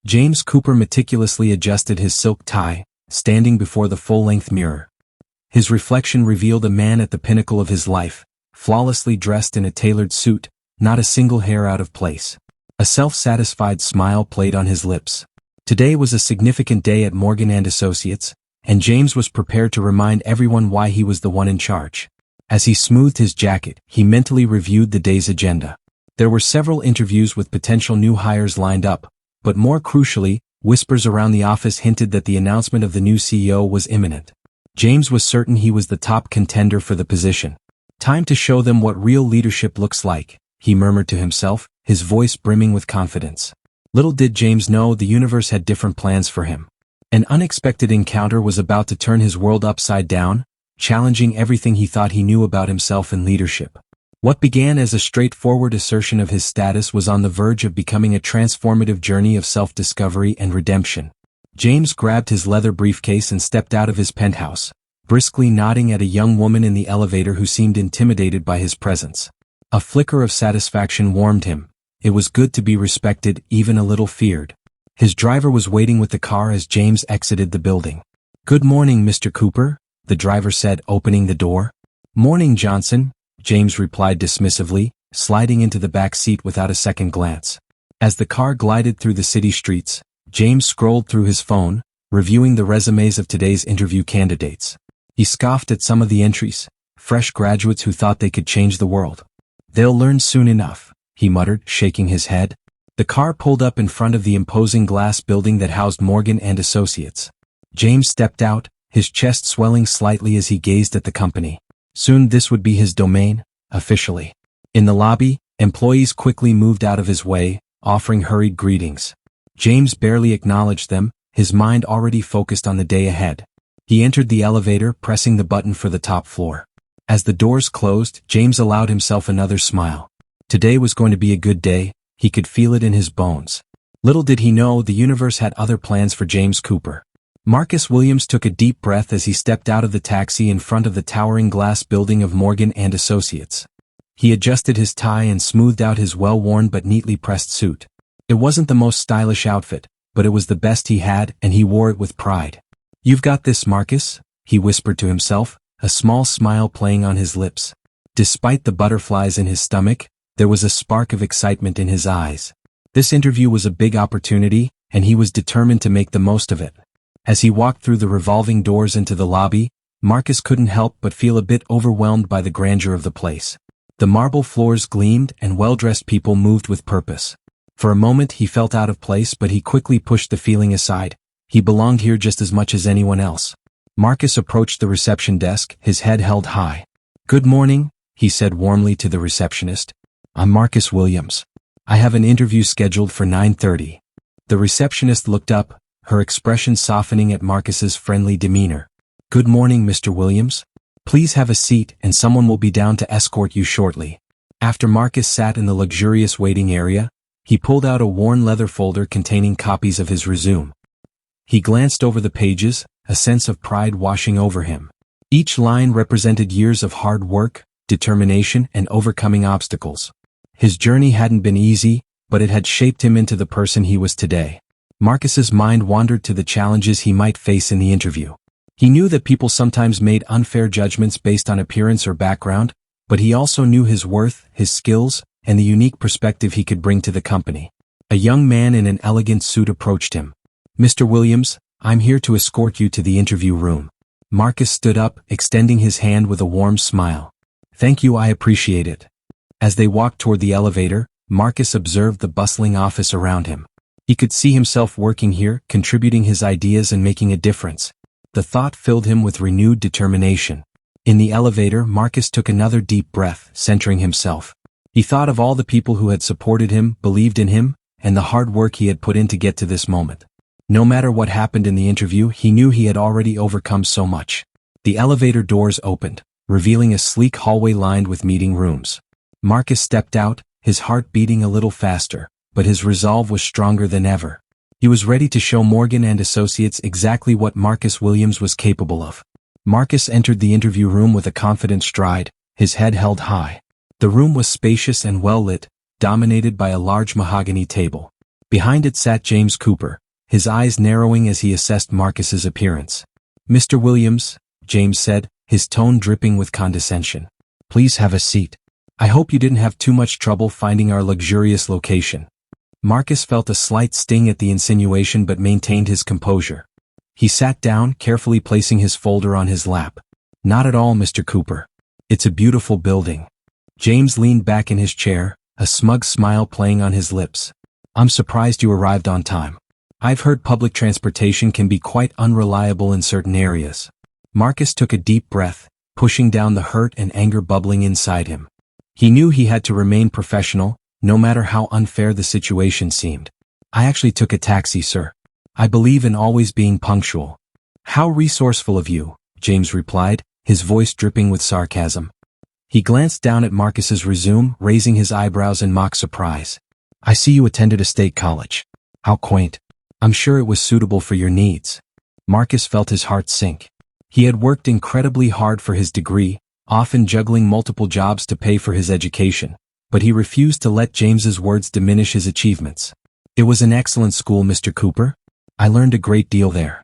James Cooper meticulously adjusted his silk tie, standing before the full-length mirror. His reflection revealed a man at the pinnacle of his life, flawlessly dressed in a tailored suit, not a single hair out of place. A self-satisfied smile played on his lips. Today was a significant day at Morgan & Associates, and James was prepared to remind everyone why he was the one in charge. As he smoothed his jacket, he mentally reviewed the day's agenda. There were several interviews with potential new hires lined up, but more crucially, whispers around the office hinted that the announcement of the new CEO was imminent. James was certain he was the top contender for the position. Time to show them what real leadership looks like, he murmured to himself, his voice brimming with confidence. Little did James know the universe had different plans for him. An unexpected encounter was about to turn his world upside down, challenging everything he thought he knew about himself and leadership. What began as a straightforward assertion of his status was on the verge of becoming a transformative journey of self-discovery and redemption. James grabbed his leather briefcase and stepped out of his penthouse, briskly nodding at a young woman in the elevator who seemed intimidated by his presence. A flicker of satisfaction warmed him. It was good to be respected, even a little feared. His driver was waiting with the car as James exited the building. "Good morning, Mr. Cooper," the driver said, opening the door. "Morning, Johnson," James replied dismissively, sliding into the back seat without a second glance. As the car glided through the city streets, James scrolled through his phone, reviewing the resumes of today's interview candidates. He scoffed at some of the entries, fresh graduates who thought they could change the world. "They'll learn soon enough," he muttered, shaking his head. The car pulled up in front of the imposing glass building that housed Morgan & Associates. James stepped out, his chest swelling slightly as he gazed at the company. Soon this would be his domain, officially. In the lobby, employees quickly moved out of his way, offering hurried greetings. James barely acknowledged them, his mind already focused on the day ahead. He entered the elevator, pressing the button for the top floor. As the doors closed, James allowed himself another smile. Today was going to be a good day, he could feel it in his bones. Little did he know the universe had other plans for James Cooper. Marcus Williams took a deep breath as he stepped out of the taxi in front of the towering glass building of Morgan & Associates. He adjusted his tie and smoothed out his well-worn but neatly pressed suit. It wasn't the most stylish outfit, but it was the best he had, and he wore it with pride. "You've got this, Marcus," he whispered to himself, a small smile playing on his lips. Despite the butterflies in his stomach, there was a spark of excitement in his eyes. This interview was a big opportunity, and he was determined to make the most of it. As he walked through the revolving doors into the lobby, Marcus couldn't help but feel a bit overwhelmed by the grandeur of the place. The marble floors gleamed and well-dressed people moved with purpose. For a moment he felt out of place, but he quickly pushed the feeling aside. He belonged here just as much as anyone else. Marcus approached the reception desk, his head held high. "Good morning," he said warmly to the receptionist. "I'm Marcus Williams. I have an interview scheduled for 9:30. The receptionist looked up, her expression softening at Marcus's friendly demeanor. "Good morning, Mr. Williams. Please have a seat and someone will be down to escort you shortly." After Marcus sat in the luxurious waiting area, he pulled out a worn leather folder containing copies of his resume. He glanced over the pages, a sense of pride washing over him. Each line represented years of hard work, determination, and overcoming obstacles. His journey hadn't been easy, but it had shaped him into the person he was today. Marcus's mind wandered to the challenges he might face in the interview. He knew that people sometimes made unfair judgments based on appearance or background, but he also knew his worth, his skills, and the unique perspective he could bring to the company. A young man in an elegant suit approached him. "Mr. Williams, I'm here to escort you to the interview room." Marcus stood up, extending his hand with a warm smile. "Thank you, I appreciate it." As they walked toward the elevator, Marcus observed the bustling office around him. He could see himself working here, contributing his ideas and making a difference. The thought filled him with renewed determination. In the elevator, Marcus took another deep breath, centering himself. He thought of all the people who had supported him, believed in him, and the hard work he had put in to get to this moment. No matter what happened in the interview, he knew he had already overcome so much. The elevator doors opened, revealing a sleek hallway lined with meeting rooms. Marcus stepped out, his heart beating a little faster, but his resolve was stronger than ever. He was ready to show Morgan & Associates exactly what Marcus Williams was capable of. Marcus entered the interview room with a confident stride, his head held high. The room was spacious and well lit, dominated by a large mahogany table. Behind it sat James Cooper, his eyes narrowing as he assessed Marcus's appearance. "Mr. Williams," James said, his tone dripping with condescension. "Please have a seat. I hope you didn't have too much trouble finding our luxurious location." Marcus felt a slight sting at the insinuation but maintained his composure. He sat down, carefully placing his folder on his lap. "Not at all, Mr. Cooper. It's a beautiful building." James leaned back in his chair, a smug smile playing on his lips. "I'm surprised you arrived on time. I've heard public transportation can be quite unreliable in certain areas." Marcus took a deep breath, pushing down the hurt and anger bubbling inside him. He knew he had to remain professional, no matter how unfair the situation seemed. "I actually took a taxi, sir. I believe in always being punctual." "How resourceful of you," James replied, his voice dripping with sarcasm. He glanced down at Marcus's resume, raising his eyebrows in mock surprise. "I see you attended a state college. How quaint. I'm sure it was suitable for your needs." Marcus felt his heart sink. He had worked incredibly hard for his degree, often juggling multiple jobs to pay for his education, but he refused to let James's words diminish his achievements. "It was an excellent school, Mr. Cooper. I learned a great deal there."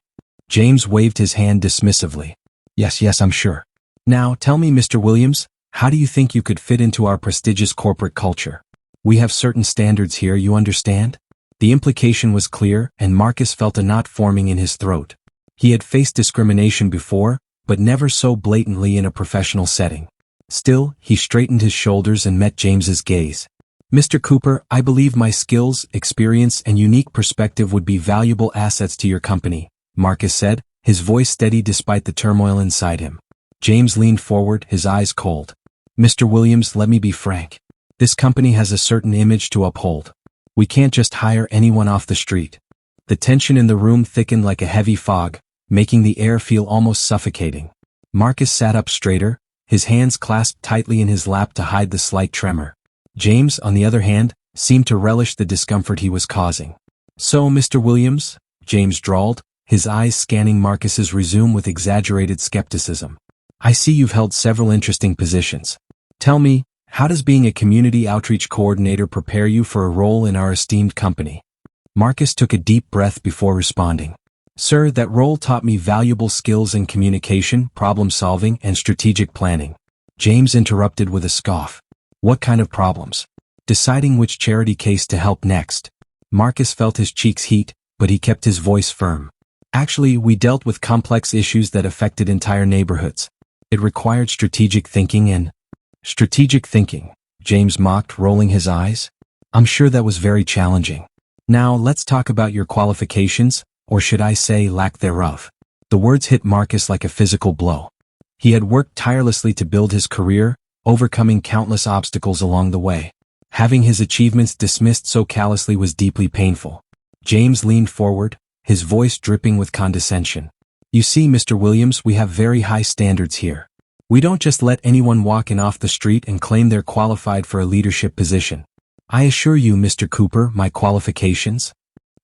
James waved his hand dismissively. Yes, I'm sure. "Now, tell me, Mr. Williams, how do you think you could fit into our prestigious corporate culture? We have certain standards here, you understand?" The implication was clear, and Marcus felt a knot forming in his throat. He had faced discrimination before, but never so blatantly in a professional setting. Still, he straightened his shoulders and met James's gaze. "Mr. Cooper, I believe my skills, experience, and unique perspective would be valuable assets to your company," Marcus said, his voice steady despite the turmoil inside him. James leaned forward, his eyes cold. "Mr. Williams, let me be frank. This company has a certain image to uphold. We can't just hire anyone off the street." The tension in the room thickened like a heavy fog, making the air feel almost suffocating. Marcus sat up straighter, his hands clasped tightly in his lap to hide the slight tremor. James, on the other hand, seemed to relish the discomfort he was causing. "So, Mr. Williams," James drawled, his eyes scanning Marcus's resume with exaggerated skepticism. "I see you've held several interesting positions. Tell me, how does being a community outreach coordinator prepare you for a role in our esteemed company?" Marcus took a deep breath before responding. "Sir, that role taught me valuable skills in communication, problem-solving, and strategic planning." James interrupted with a scoff. "What kind of problems?" "Deciding which charity case to help next." Marcus felt his cheeks heat, but he kept his voice firm. "Actually, we dealt with complex issues that affected entire neighborhoods. It required strategic thinking and—" "Strategic thinking," James mocked, rolling his eyes. "I'm sure that was very challenging. Now, let's talk about your qualifications, or should I say lack thereof." The words hit Marcus like a physical blow. He had worked tirelessly to build his career, overcoming countless obstacles along the way. Having his achievements dismissed so callously was deeply painful. James leaned forward, his voice dripping with condescension. "You see, Mr. Williams, we have very high standards here. We don't just let anyone walk in off the street and claim they're qualified for a leadership position. I assure you, Mr. Cooper, my qualifications—"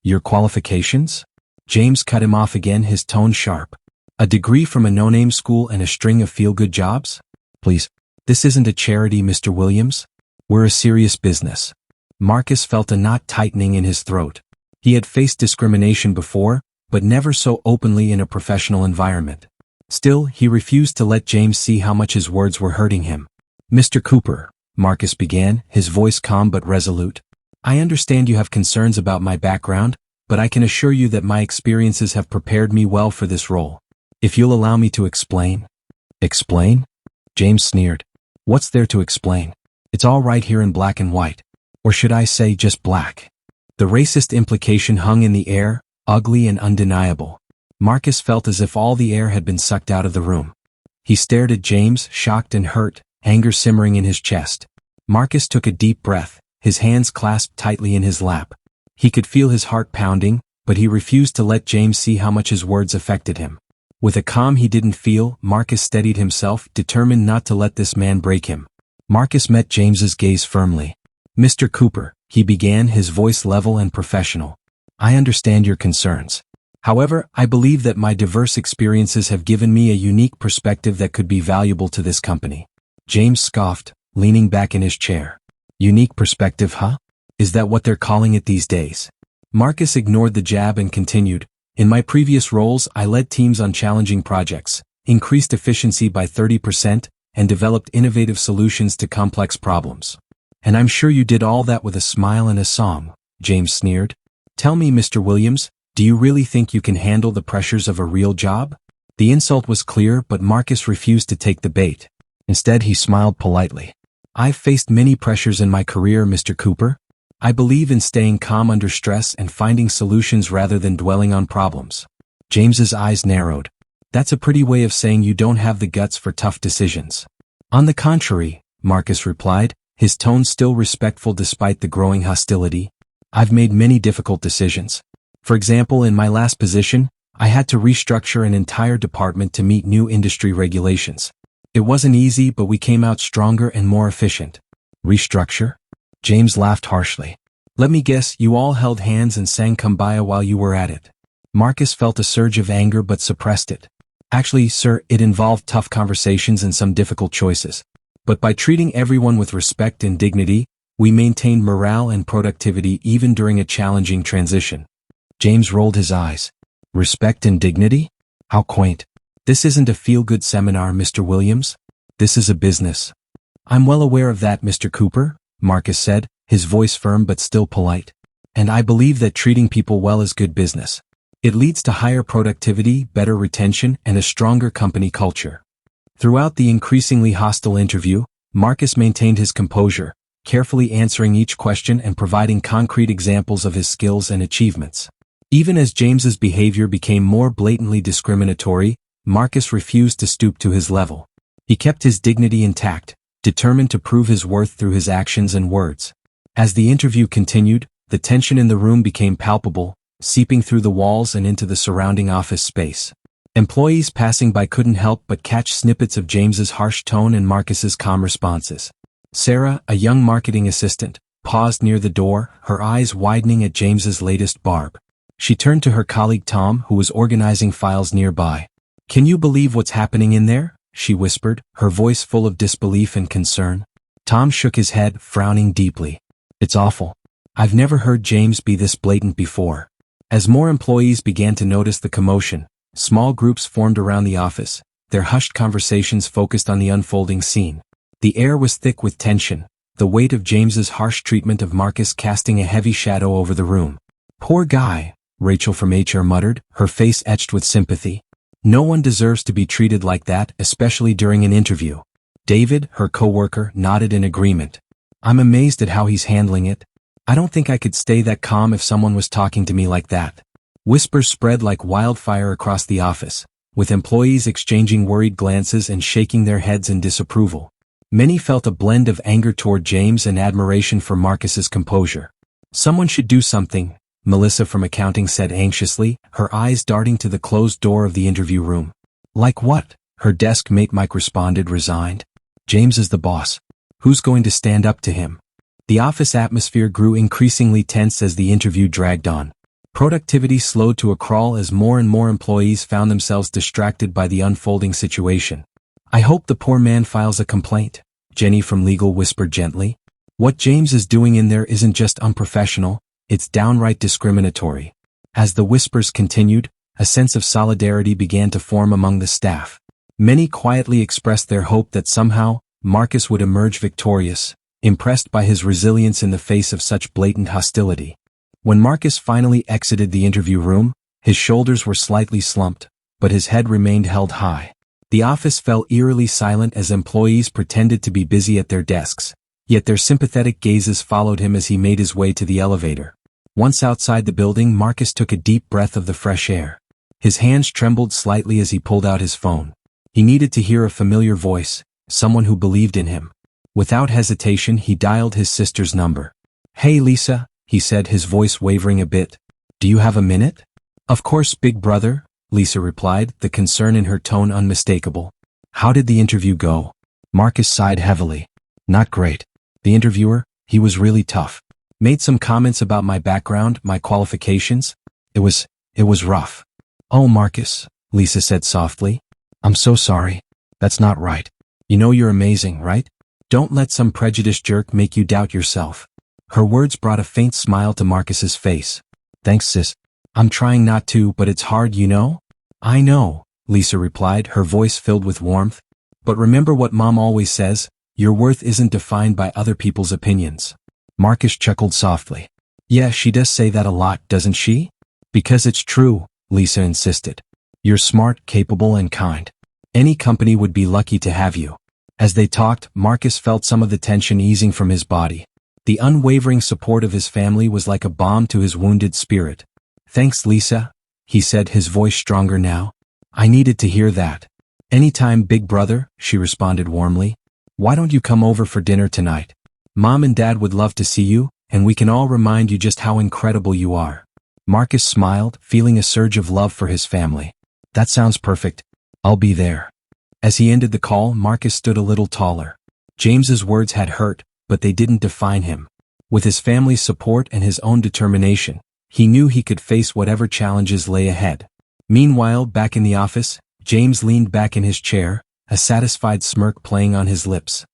"Your qualifications?" James cut him off again, his tone sharp. "A degree from a no-name school and a string of feel-good jobs? Please, this isn't a charity, Mr. Williams. We're a serious business." Marcus felt a knot tightening in his throat. He had faced discrimination before, but never so openly in a professional environment. Still, he refused to let James see how much his words were hurting him. "Mr. Cooper," Marcus began, his voice calm but resolute, "I understand you have concerns about my background, but I can assure you that my experiences have prepared me well for this role. If you'll allow me to explain—" "Explain?" James sneered. "What's there to explain? It's all right here in black and white. Or should I say just black?" The racist implication hung in the air, ugly and undeniable. Marcus felt as if all the air had been sucked out of the room. He stared at James, shocked and hurt, anger simmering in his chest. Marcus took a deep breath, his hands clasped tightly in his lap. He could feel his heart pounding, but he refused to let James see how much his words affected him. With a calm he didn't feel, Marcus steadied himself, determined not to let this man break him. Marcus met James's gaze firmly. "Mr. Cooper," he began, his voice level and professional, "I understand your concerns. However, I believe that my diverse experiences have given me a unique perspective that could be valuable to this company." James scoffed, leaning back in his chair. "Unique perspective, huh? Is that what they're calling it these days?" Marcus ignored the jab and continued, "In my previous roles I led teams on challenging projects, increased efficiency by 30%, and developed innovative solutions to complex problems." "And I'm sure you did all that with a smile and a song," James sneered. "Tell me, Mr. Williams, do you really think you can handle the pressures of a real job?" The insult was clear, but Marcus refused to take the bait. Instead, he smiled politely. "I've faced many pressures in my career, Mr. Cooper. I believe in staying calm under stress and finding solutions rather than dwelling on problems." James's eyes narrowed. "That's a pretty way of saying you don't have the guts for tough decisions." "On the contrary," Marcus replied, his tone still respectful despite the growing hostility. "I've made many difficult decisions. For example, in my last position, I had to restructure an entire department to meet new industry regulations. It wasn't easy, but we came out stronger and more efficient." "Restructure?" James laughed harshly. "Let me guess, you all held hands and sang Kumbaya while you were at it." Marcus felt a surge of anger but suppressed it. "Actually, sir, it involved tough conversations and some difficult choices. But by treating everyone with respect and dignity, we maintained morale and productivity even during a challenging transition." James rolled his eyes. "Respect and dignity? How quaint. This isn't a feel-good seminar, Mr. Williams. This is a business." "I'm well aware of that, Mr. Cooper," Marcus said, his voice firm but still polite. "And I believe that treating people well is good business. It leads to higher productivity, better retention, and a stronger company culture." Throughout the increasingly hostile interview, Marcus maintained his composure, carefully answering each question and providing concrete examples of his skills and achievements. Even as James's behavior became more blatantly discriminatory, Marcus refused to stoop to his level. He kept his dignity intact, determined to prove his worth through his actions and words. As the interview continued, the tension in the room became palpable, seeping through the walls and into the surrounding office space. Employees passing by couldn't help but catch snippets of James's harsh tone and Marcus's calm responses. Sarah, a young marketing assistant, paused near the door, her eyes widening at James's latest barb. She turned to her colleague Tom, who was organizing files nearby. "Can you believe what's happening in there?" she whispered, her voice full of disbelief and concern. Tom shook his head, frowning deeply. "It's awful. I've never heard James be this blatant before." As more employees began to notice the commotion, small groups formed around the office, their hushed conversations focused on the unfolding scene. The air was thick with tension, the weight of James's harsh treatment of Marcus casting a heavy shadow over the room. "Poor guy," Rachel from HR muttered, her face etched with sympathy. "No one deserves to be treated like that, especially during an interview." David, her coworker, nodded in agreement. "I'm amazed at how he's handling it. I don't think I could stay that calm if someone was talking to me like that." Whispers spread like wildfire across the office, with employees exchanging worried glances and shaking their heads in disapproval. Many felt a blend of anger toward James and admiration for Marcus's composure. "Someone should do something," Melissa from accounting said anxiously, her eyes darting to the closed door of the interview room. "Like what?" her desk mate Mike responded, resigned. "James is the boss. Who's going to stand up to him?" The office atmosphere grew increasingly tense as the interview dragged on. Productivity slowed to a crawl as more and more employees found themselves distracted by the unfolding situation. "I hope the poor man files a complaint," Jenny from legal whispered gently. "What James is doing in there isn't just unprofessional, it's downright discriminatory." As the whispers continued, a sense of solidarity began to form among the staff. Many quietly expressed their hope that somehow, Marcus would emerge victorious, impressed by his resilience in the face of such blatant hostility. When Marcus finally exited the interview room, his shoulders were slightly slumped, but his head remained held high. The office fell eerily silent as employees pretended to be busy at their desks, yet their sympathetic gazes followed him as he made his way to the elevator. Once outside the building, Marcus took a deep breath of the fresh air. His hands trembled slightly as he pulled out his phone. He needed to hear a familiar voice, someone who believed in him. Without hesitation, he dialed his sister's number. "Hey Lisa," he said, his voice wavering a bit. "Do you have a minute?" "Of course, big brother," Lisa replied, the concern in her tone unmistakable. "How did the interview go?" Marcus sighed heavily. "Not great. The interviewer, he was really tough. Made some comments about my background, my qualifications. It was rough." "Oh Marcus," Lisa said softly. "I'm so sorry. That's not right. You know you're amazing, right? Don't let some prejudiced jerk make you doubt yourself." Her words brought a faint smile to Marcus's face. Thanks, sis. I'm trying not to, but it's hard, you know? I know, Lisa replied, her voice filled with warmth. But remember what Mom always says, your worth isn't defined by other people's opinions. Marcus chuckled softly. Yeah, she does say that a lot, doesn't she? Because it's true, Lisa insisted. You're smart, capable, and kind. Any company would be lucky to have you. As they talked, Marcus felt some of the tension easing from his body. The unwavering support of his family was like a balm to his wounded spirit. Thanks, Lisa, he said, his voice stronger now. I needed to hear that. Anytime, big brother, she responded warmly. Why don't you come over for dinner tonight? Mom and Dad would love to see you, and we can all remind you just how incredible you are. Marcus smiled, feeling a surge of love for his family. That sounds perfect. I'll be there. As he ended the call, Marcus stood a little taller. James's words had hurt, but they didn't define him. With his family's support and his own determination, he knew he could face whatever challenges lay ahead. Meanwhile, back in the office, James leaned back in his chair, a satisfied smirk playing on his lips.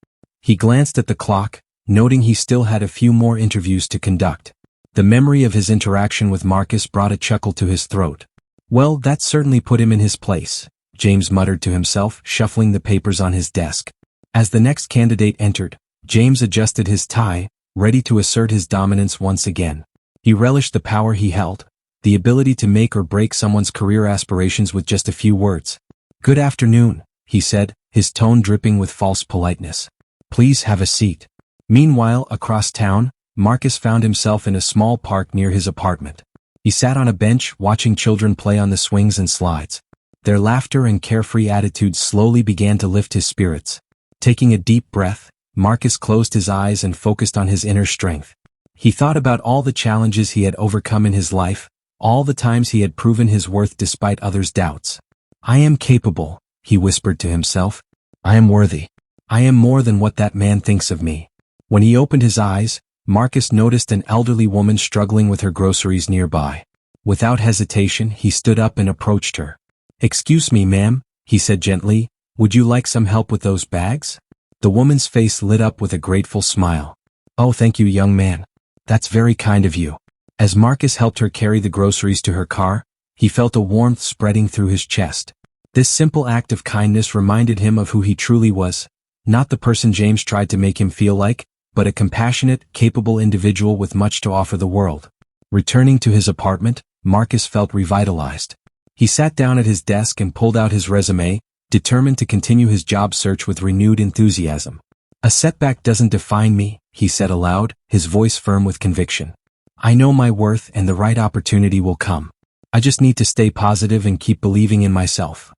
He glanced at the clock, noting he still had a few more interviews to conduct. The memory of his interaction with Marcus brought a chuckle to his throat. Well, that certainly put him in his place, James muttered to himself, shuffling the papers on his desk. As the next candidate entered, James adjusted his tie, ready to assert his dominance once again. He relished the power he held, the ability to make or break someone's career aspirations with just a few words. Good afternoon, he said, his tone dripping with false politeness. Please have a seat. Meanwhile, across town, Marcus found himself in a small park near his apartment. He sat on a bench watching children play on the swings and slides. Their laughter and carefree attitudes slowly began to lift his spirits. Taking a deep breath, Marcus closed his eyes and focused on his inner strength. He thought about all the challenges he had overcome in his life, all the times he had proven his worth despite others' doubts. I am capable, he whispered to himself. I am worthy. I am more than what that man thinks of me. When he opened his eyes, Marcus noticed an elderly woman struggling with her groceries nearby. Without hesitation, he stood up and approached her. Excuse me, ma'am, he said gently, would you like some help with those bags? The woman's face lit up with a grateful smile. Oh, thank you, young man. That's very kind of you. As Marcus helped her carry the groceries to her car, he felt a warmth spreading through his chest. This simple act of kindness reminded him of who he truly was, not the person James tried to make him feel like, but a compassionate, capable individual with much to offer the world. Returning to his apartment, Marcus felt revitalized. He sat down at his desk and pulled out his resume, determined to continue his job search with renewed enthusiasm. A setback doesn't define me, he said aloud, his voice firm with conviction. I know my worth and the right opportunity will come. I just need to stay positive and keep believing in myself.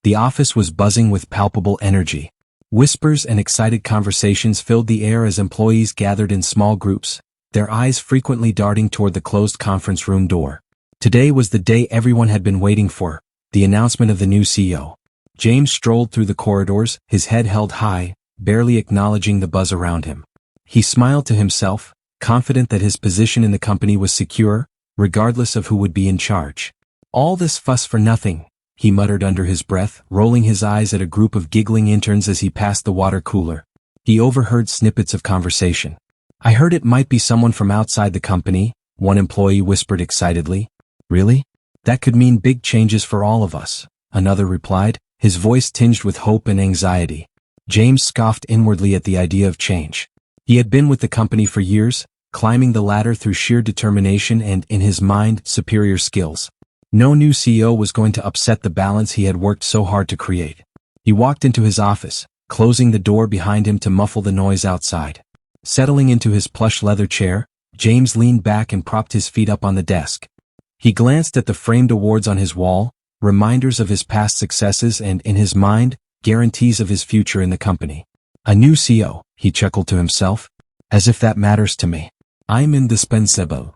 The office was buzzing with palpable energy. Whispers and excited conversations filled the air as employees gathered in small groups, their eyes frequently darting toward the closed conference room door. Today was the day everyone had been waiting for, the announcement of the new CEO. James strolled through the corridors, his head held high, barely acknowledging the buzz around him. He smiled to himself, confident that his position in the company was secure, regardless of who would be in charge. All this fuss for nothing, he muttered under his breath, rolling his eyes at a group of giggling interns as he passed the water cooler. He overheard snippets of conversation. I heard it might be someone from outside the company, one employee whispered excitedly. Really? That could mean big changes for all of us, another replied, his voice tinged with hope and anxiety. James scoffed inwardly at the idea of change. He had been with the company for years, climbing the ladder through sheer determination and, in his mind, superior skills. No new CEO was going to upset the balance he had worked so hard to create. He walked into his office, closing the door behind him to muffle the noise outside. Settling into his plush leather chair, James leaned back and propped his feet up on the desk. He glanced at the framed awards on his wall, reminders of his past successes and, in his mind, guarantees of his future in the company. A new CEO, he chuckled to himself. As if that matters to me. I'm indispensable.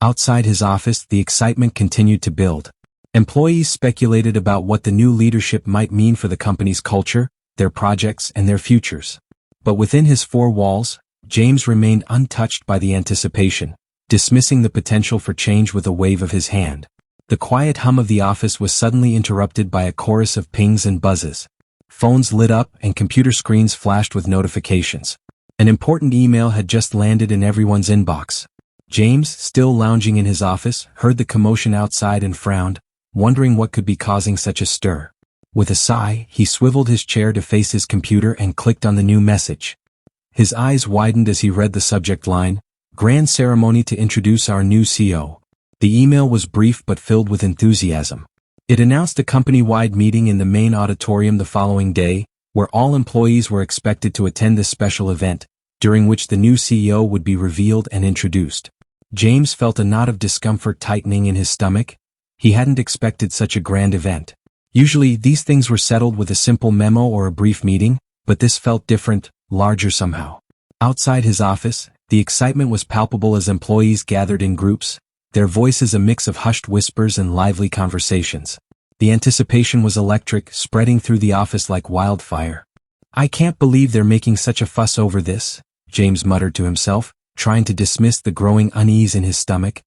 Outside his office, the excitement continued to build. Employees speculated about what the new leadership might mean for the company's culture, their projects, and their futures. But within his four walls, James remained untouched by the anticipation, dismissing the potential for change with a wave of his hand. The quiet hum of the office was suddenly interrupted by a chorus of pings and buzzes. Phones lit up and computer screens flashed with notifications. An important email had just landed in everyone's inbox. James, still lounging in his office, heard the commotion outside and frowned, wondering what could be causing such a stir. With a sigh, he swiveled his chair to face his computer and clicked on the new message. His eyes widened as he read the subject line, "Grand ceremony to introduce our new CEO." The email was brief but filled with enthusiasm. It announced a company-wide meeting in the main auditorium the following day, where all employees were expected to attend this special event, during which the new CEO would be revealed and introduced. James felt a knot of discomfort tightening in his stomach. He hadn't expected such a grand event. Usually, these things were settled with a simple memo or a brief meeting, but this felt different, larger somehow. Outside his office, the excitement was palpable as employees gathered in groups, their voices a mix of hushed whispers and lively conversations. The anticipation was electric, spreading through the office like wildfire. "I can't believe they're making such a fuss over this," James muttered to himself, trying to dismiss the growing unease in his stomach.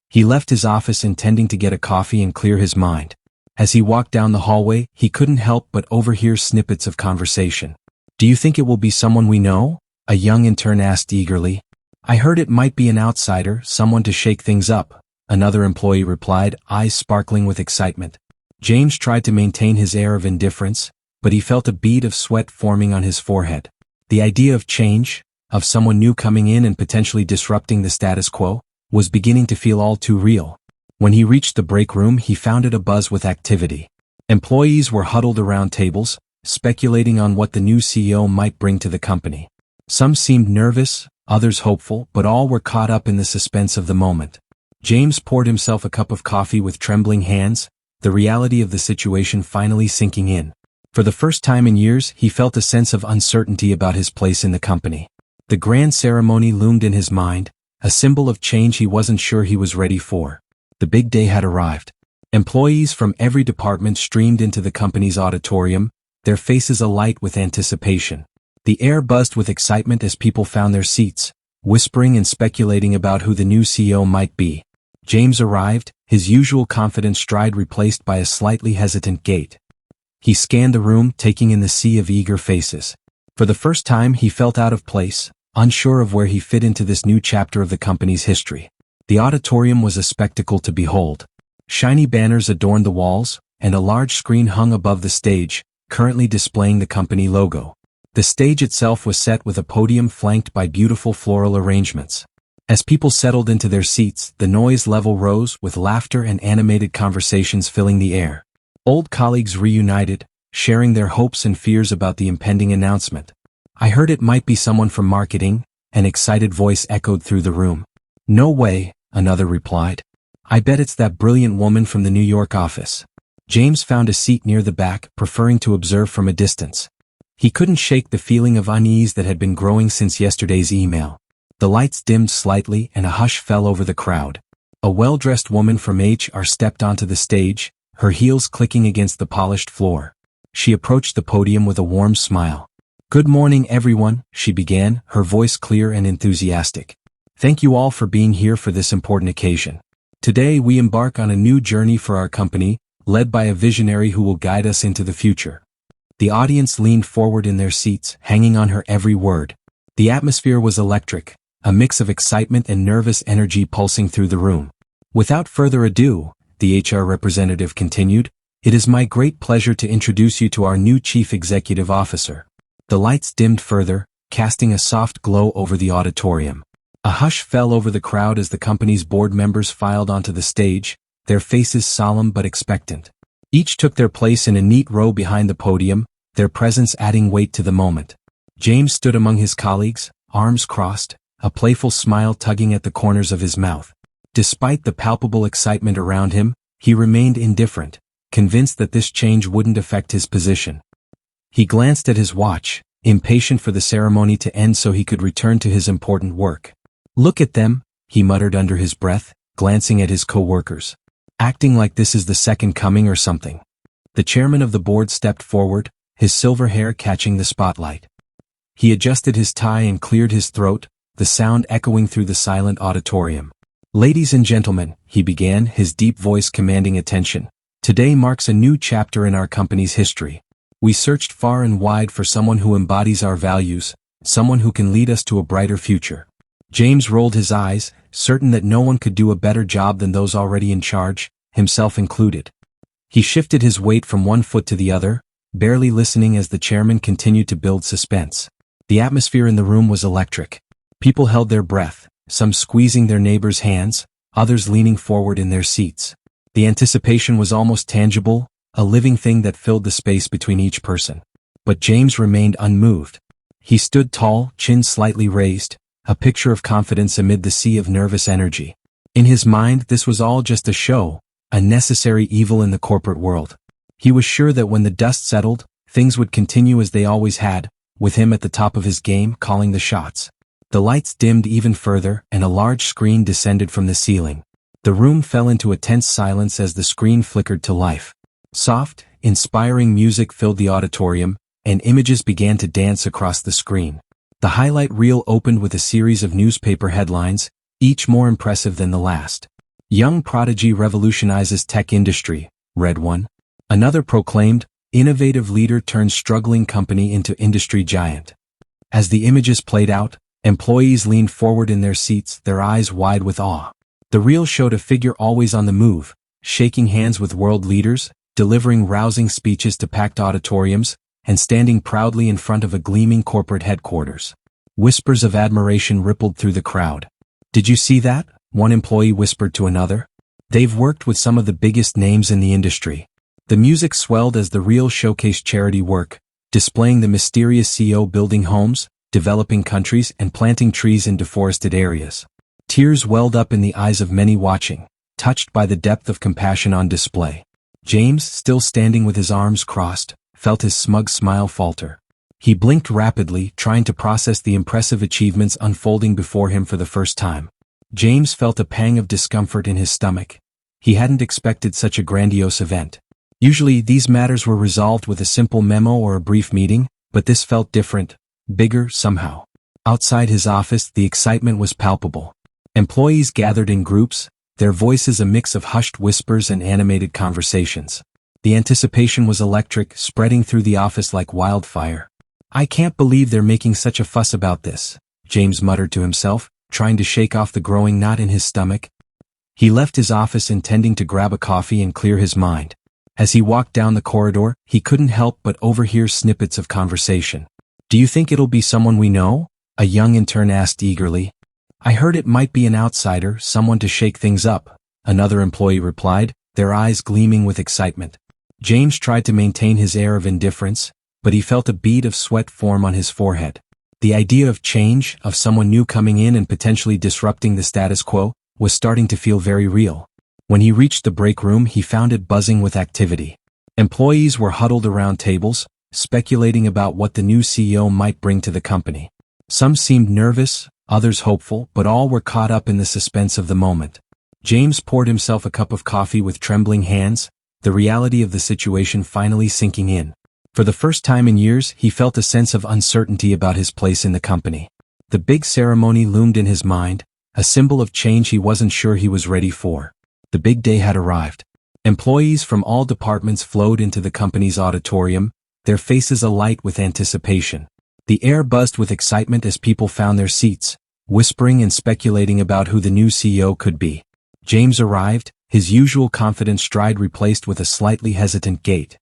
He left his office intending to get a coffee and clear his mind. As he walked down the hallway, he couldn't help but overhear snippets of conversation. "Do you think it will be someone we know?" a young intern asked eagerly. "I heard it might be an outsider, someone to shake things up," another employee replied, eyes sparkling with excitement. James tried to maintain his air of indifference, but he felt a bead of sweat forming on his forehead. The idea of change, of someone new coming in and potentially disrupting the status quo, was beginning to feel all too real. When he reached the break room, he found it abuzz with activity. Employees were huddled around tables, speculating on what the new CEO might bring to the company. Some seemed nervous, others hopeful, but all were caught up in the suspense of the moment. James poured himself a cup of coffee with trembling hands, the reality of the situation finally sinking in. For the first time in years, he felt a sense of uncertainty about his place in the company. The grand ceremony loomed in his mind, a symbol of change he wasn't sure he was ready for. The big day had arrived. Employees from every department streamed into the company's auditorium, their faces alight with anticipation. The air buzzed with excitement as people found their seats, whispering and speculating about who the new CEO might be. James arrived, his usual confident stride replaced by a slightly hesitant gait. He scanned the room, taking in the sea of eager faces. For the first time, he felt out of place, unsure of where he fit into this new chapter of the company's history. The auditorium was a spectacle to behold. Shiny banners adorned the walls, and a large screen hung above the stage, currently displaying the company logo. The stage itself was set with a podium flanked by beautiful floral arrangements. As people settled into their seats, the noise level rose, with laughter and animated conversations filling the air. Old colleagues reunited, sharing their hopes and fears about the impending announcement. "I heard it might be someone from marketing," an excited voice echoed through the room. "No way," another replied. "I bet it's that brilliant woman from the New York office." James found a seat near the back, preferring to observe from a distance. He couldn't shake the feeling of unease that had been growing since yesterday's email. The lights dimmed slightly and a hush fell over the crowd. A well-dressed woman from HR stepped onto the stage, her heels clicking against the polished floor. She approached the podium with a warm smile. "Good morning, everyone," she began, her voice clear and enthusiastic. "Thank you all for being here for this important occasion. Today we embark on a new journey for our company, led by a visionary who will guide us into the future." The audience leaned forward in their seats, hanging on her every word. The atmosphere was electric, a mix of excitement and nervous energy pulsing through the room. "Without further ado," the HR representative continued, "it is my great pleasure to introduce you to our new Chief Executive Officer." The lights dimmed further, casting a soft glow over the auditorium. A hush fell over the crowd as the company's board members filed onto the stage, their faces solemn but expectant. Each took their place in a neat row behind the podium, their presence adding weight to the moment. James stood among his colleagues, arms crossed, a playful smile tugging at the corners of his mouth. Despite the palpable excitement around him, he remained indifferent, convinced that this change wouldn't affect his position. He glanced at his watch, impatient for the ceremony to end so he could return to his important work. "Look at them," he muttered under his breath, glancing at his co-workers. "Acting like this is the second coming or something." The chairman of the board stepped forward, his silver hair catching the spotlight. He adjusted his tie and cleared his throat, the sound echoing through the silent auditorium. "Ladies and gentlemen," he began, his deep voice commanding attention, "today marks a new chapter in our company's history. We searched far and wide for someone who embodies our values, someone who can lead us to a brighter future." James rolled his eyes, certain that no one could do a better job than those already in charge, himself included. He shifted his weight from one foot to the other, barely listening as the chairman continued to build suspense. The atmosphere in the room was electric. People held their breath, some squeezing their neighbors' hands, others leaning forward in their seats. The anticipation was almost tangible, a living thing that filled the space between each person. But James remained unmoved. He stood tall, chin slightly raised, a picture of confidence amid the sea of nervous energy. In his mind, this was all just a show, a necessary evil in the corporate world. He was sure that when the dust settled, things would continue as they always had, with him at the top of his game calling the shots. The lights dimmed even further and a large screen descended from the ceiling. The room fell into a tense silence as the screen flickered to life. Soft, inspiring music filled the auditorium, and images began to dance across the screen. The highlight reel opened with a series of newspaper headlines, each more impressive than the last. "Young prodigy revolutionizes tech industry," read one. Another proclaimed, "Innovative leader turns struggling company into industry giant." As the images played out, employees leaned forward in their seats, their eyes wide with awe. The reel showed a figure always on the move, shaking hands with world leaders, delivering rousing speeches to packed auditoriums, and standing proudly in front of a gleaming corporate headquarters. Whispers of admiration rippled through the crowd. "Did you see that?" one employee whispered to another. "They've worked with some of the biggest names in the industry." The music swelled as the reel showcased charity work, displaying the mysterious CEO building homes, developing countries, and planting trees in deforested areas. Tears welled up in the eyes of many watching, touched by the depth of compassion on display. James, still standing with his arms crossed, felt his smug smile falter. He blinked rapidly, trying to process the impressive achievements unfolding before him for the first time. James felt a pang of discomfort in his stomach. He hadn't expected such a grandiose event. Usually these matters were resolved with a simple memo or a brief meeting, but this felt different, bigger somehow. Outside his office, the excitement was palpable. Employees gathered in groups, their voices a mix of hushed whispers and animated conversations. The anticipation was electric, spreading through the office like wildfire. "I can't believe they're making such a fuss about this," James muttered to himself, trying to shake off the growing knot in his stomach. He left his office intending to grab a coffee and clear his mind. As he walked down the corridor, he couldn't help but overhear snippets of conversation. "Do you think it'll be someone we know?" a young intern asked eagerly. "I heard it might be an outsider, someone to shake things up," another employee replied, their eyes gleaming with excitement. James tried to maintain his air of indifference, but he felt a bead of sweat form on his forehead. The idea of change, of someone new coming in and potentially disrupting the status quo, was starting to feel very real. When he reached the break room, he found it buzzing with activity. Employees were huddled around tables, speculating about what the new CEO might bring to the company. Some seemed nervous, others hopeful, but all were caught up in the suspense of the moment. James poured himself a cup of coffee with trembling hands, the reality of the situation finally sinking in. For the first time in years, he felt a sense of uncertainty about his place in the company. The big ceremony loomed in his mind, a symbol of change he wasn't sure he was ready for. The big day had arrived. Employees from all departments flowed into the company's auditorium, their faces alight with anticipation. The air buzzed with excitement as people found their seats, whispering and speculating about who the new CEO could be. James arrived, his usual confident stride replaced with a slightly hesitant gait.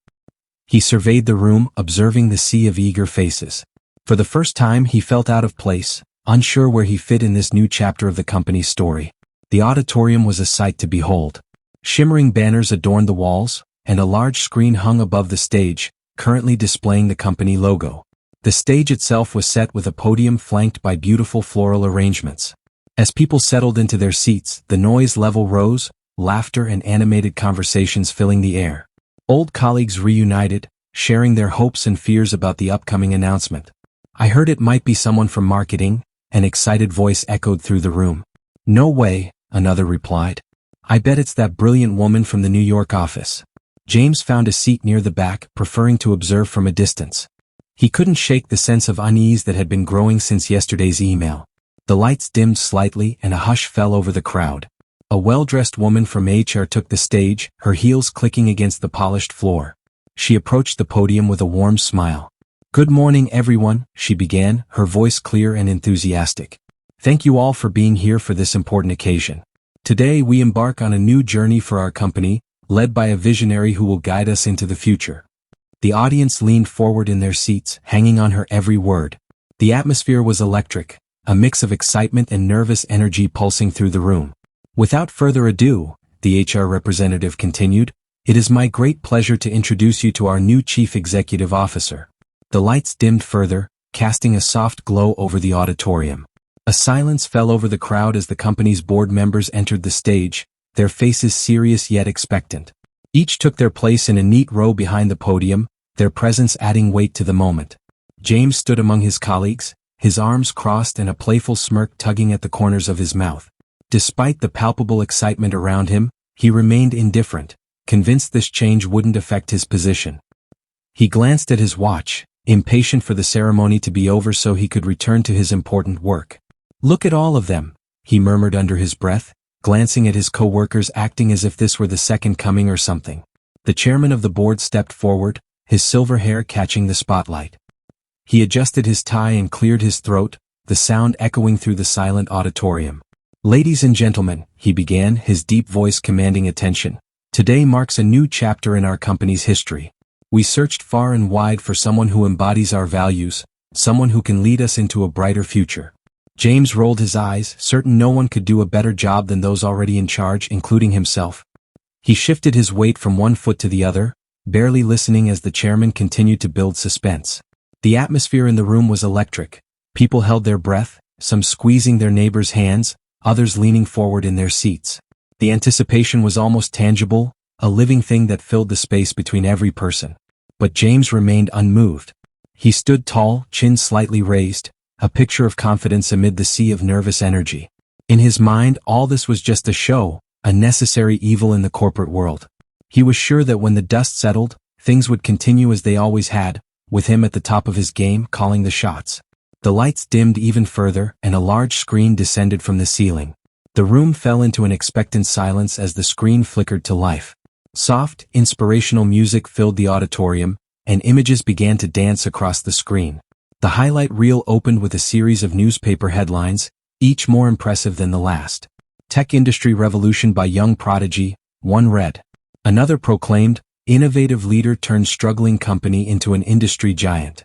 He surveyed the room, observing the sea of eager faces. For the first time, he felt out of place, unsure where he fit in this new chapter of the company's story. The auditorium was a sight to behold. Shimmering banners adorned the walls, and a large screen hung above the stage, currently displaying the company logo. The stage itself was set with a podium flanked by beautiful floral arrangements. As people settled into their seats, the noise level rose, laughter and animated conversations filling the air. Old colleagues reunited, sharing their hopes and fears about the upcoming announcement. "I heard it might be someone from marketing," an excited voice echoed through the room. "No way," another replied. "I bet it's that brilliant woman from the New York office." James found a seat near the back, preferring to observe from a distance. He couldn't shake the sense of unease that had been growing since yesterday's email. The lights dimmed slightly and a hush fell over the crowd. A well-dressed woman from HR took the stage, her heels clicking against the polished floor. She approached the podium with a warm smile. "Good morning, everyone," she began, her voice clear and enthusiastic. Thank you all for being here for this important occasion. Today we embark on a new journey for our company, led by a visionary who will guide us into the future. The audience leaned forward in their seats, hanging on her every word. The atmosphere was electric, a mix of excitement and nervous energy pulsing through the room. Without further ado, the HR representative continued, "It is my great pleasure to introduce you to our new Chief Executive Officer." The lights dimmed further, casting a soft glow over the auditorium. A silence fell over the crowd as the company's board members entered the stage, their faces serious yet expectant. Each took their place in a neat row behind the podium, their presence adding weight to the moment. James stood among his colleagues, his arms crossed and a playful smirk tugging at the corners of his mouth. Despite the palpable excitement around him, he remained indifferent, convinced this change wouldn't affect his position. He glanced at his watch, impatient for the ceremony to be over so he could return to his important work. "Look at all of them," he murmured under his breath, glancing at his co-workers acting as if this were the second coming or something. The chairman of the board stepped forward, his silver hair catching the spotlight. He adjusted his tie and cleared his throat, the sound echoing through the silent auditorium. "Ladies and gentlemen," he began, his deep voice commanding attention. "Today marks a new chapter in our company's history. We searched far and wide for someone who embodies our values, someone who can lead us into a brighter future." James rolled his eyes, certain no one could do a better job than those already in charge, including himself. He shifted his weight from one foot to the other, barely listening as the chairman continued to build suspense. The atmosphere in the room was electric. People held their breath, some squeezing their neighbors' hands, others leaning forward in their seats. The anticipation was almost tangible, a living thing that filled the space between every person. But James remained unmoved. He stood tall, chin slightly raised, a picture of confidence amid the sea of nervous energy. In his mind, all this was just a show, a necessary evil in the corporate world. He was sure that when the dust settled, things would continue as they always had, with him at the top of his game, calling the shots. The lights dimmed even further, and a large screen descended from the ceiling. The room fell into an expectant silence as the screen flickered to life. Soft, inspirational music filled the auditorium, and images began to dance across the screen. The highlight reel opened with a series of newspaper headlines, each more impressive than the last. "Tech Industry Revolution by Young Prodigy," one read. Another proclaimed, "Innovative Leader Turns Struggling Company into an Industry Giant."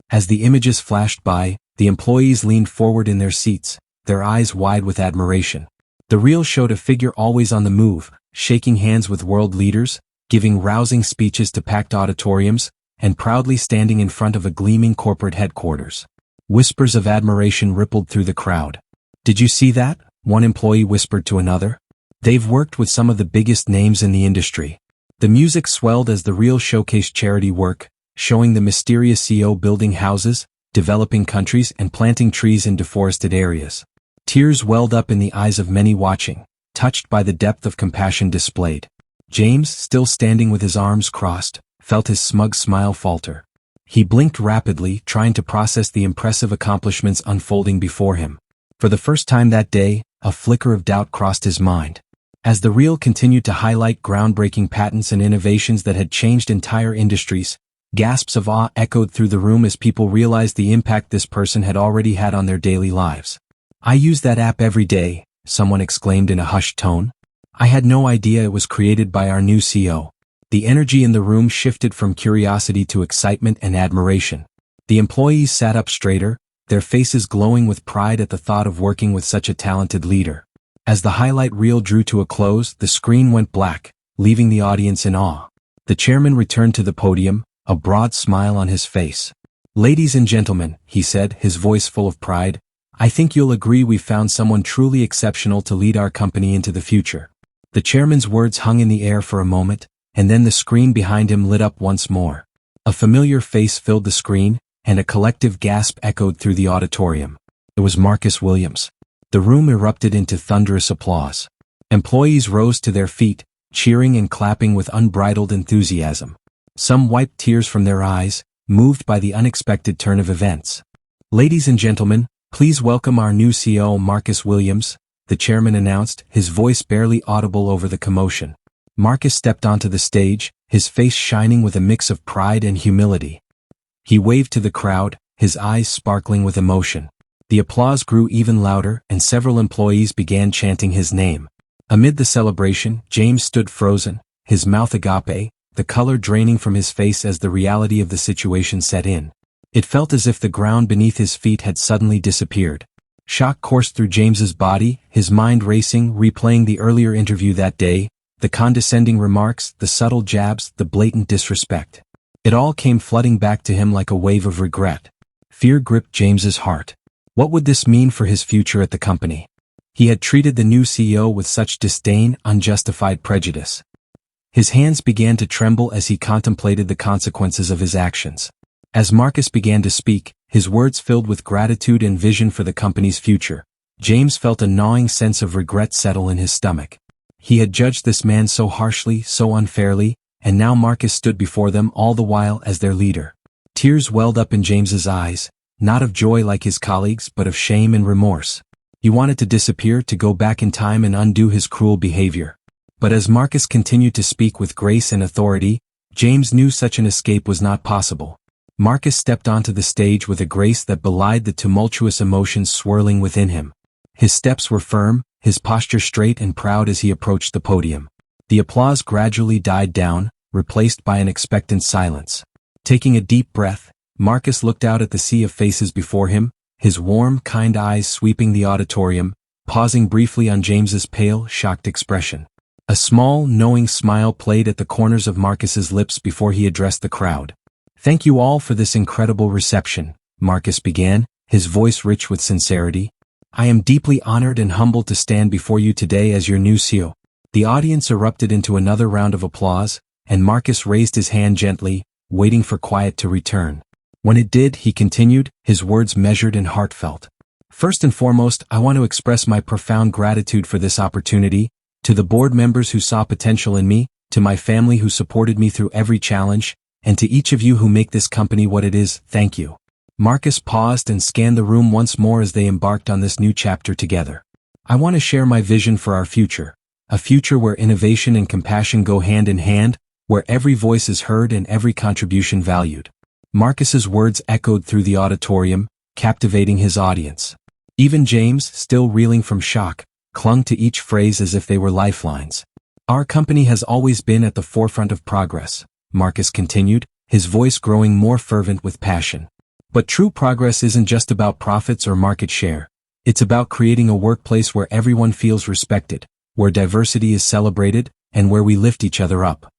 As the images flashed by, the employees leaned forward in their seats, their eyes wide with admiration. The reel showed a figure always on the move, shaking hands with world leaders, giving rousing speeches to packed auditoriums, and proudly standing in front of a gleaming corporate headquarters. Whispers of admiration rippled through the crowd. "Did you see that?" one employee whispered to another. "They've worked with some of the biggest names in the industry." The music swelled as the reel showcased charity work, showing the mysterious CEO building houses, developing countries, and planting trees in deforested areas. Tears welled up in the eyes of many watching, touched by the depth of compassion displayed. James, still standing with his arms crossed, felt his smug smile falter. He blinked rapidly, trying to process the impressive accomplishments unfolding before him. For the first time that day, a flicker of doubt crossed his mind. As the reel continued to highlight groundbreaking patents and innovations that had changed entire industries, gasps of awe echoed through the room as people realized the impact this person had already had on their daily lives. "I use that app every day," someone exclaimed in a hushed tone. "I had no idea it was created by our new CEO." The energy in the room shifted from curiosity to excitement and admiration. The employees sat up straighter, their faces glowing with pride at the thought of working with such a talented leader. As the highlight reel drew to a close, the screen went black, leaving the audience in awe. The chairman returned to the podium, a broad smile on his face. "Ladies and gentlemen," he said, his voice full of pride, "I think you'll agree we've found someone truly exceptional to lead our company into the future." The chairman's words hung in the air for a moment, and then the screen behind him lit up once more. A familiar face filled the screen, and a collective gasp echoed through the auditorium. It was Marcus Williams. The room erupted into thunderous applause. Employees rose to their feet, cheering and clapping with unbridled enthusiasm. Some wiped tears from their eyes, moved by the unexpected turn of events. "Ladies and gentlemen, please welcome our new CEO Marcus Williams," the chairman announced, his voice barely audible over the commotion. Marcus stepped onto the stage, his face shining with a mix of pride and humility. He waved to the crowd, his eyes sparkling with emotion. The applause grew even louder, and several employees began chanting his name. Amid the celebration, James stood frozen, his mouth agape, the color draining from his face as the reality of the situation set in. It felt as if the ground beneath his feet had suddenly disappeared. Shock coursed through James's body, his mind racing, replaying the earlier interview that day, the condescending remarks, the subtle jabs, the blatant disrespect. It all came flooding back to him like a wave of regret. Fear gripped James's heart. What would this mean for his future at the company? He had treated the new CEO with such disdain, unjustified prejudice. His hands began to tremble as he contemplated the consequences of his actions. As Marcus began to speak, his words filled with gratitude and vision for the company's future, James felt a gnawing sense of regret settle in his stomach. He had judged this man so harshly, so unfairly, and now Marcus stood before them all the while as their leader. Tears welled up in James's eyes, not of joy like his colleagues but of shame and remorse. He wanted to disappear, to go back in time and undo his cruel behavior. But as Marcus continued to speak with grace and authority, James knew such an escape was not possible. Marcus stepped onto the stage with a grace that belied the tumultuous emotions swirling within him. His steps were firm, his posture straight and proud as he approached the podium. The applause gradually died down, replaced by an expectant silence. Taking a deep breath, Marcus looked out at the sea of faces before him, his warm, kind eyes sweeping the auditorium, pausing briefly on James's pale, shocked expression. A small, knowing smile played at the corners of Marcus's lips before he addressed the crowd. "Thank you all for this incredible reception," Marcus began, his voice rich with sincerity. "I am deeply honored and humbled to stand before you today as your new CEO." The audience erupted into another round of applause, and Marcus raised his hand gently, waiting for quiet to return. When it did, he continued, his words measured and heartfelt. "First and foremost, I want to express my profound gratitude for this opportunity, to the board members who saw potential in me, to my family who supported me through every challenge, and to each of you who make this company what it is, thank you." Marcus paused and scanned the room once more as they embarked on this new chapter together. "I want to share my vision for our future, a future where innovation and compassion go hand in hand, where every voice is heard and every contribution valued." Marcus's words echoed through the auditorium, captivating his audience. Even James, still reeling from shock, clung to each phrase as if they were lifelines. "Our company has always been at the forefront of progress," Marcus continued, his voice growing more fervent with passion. "But true progress isn't just about profits or market share. It's about creating a workplace where everyone feels respected, where diversity is celebrated, and where we lift each other up."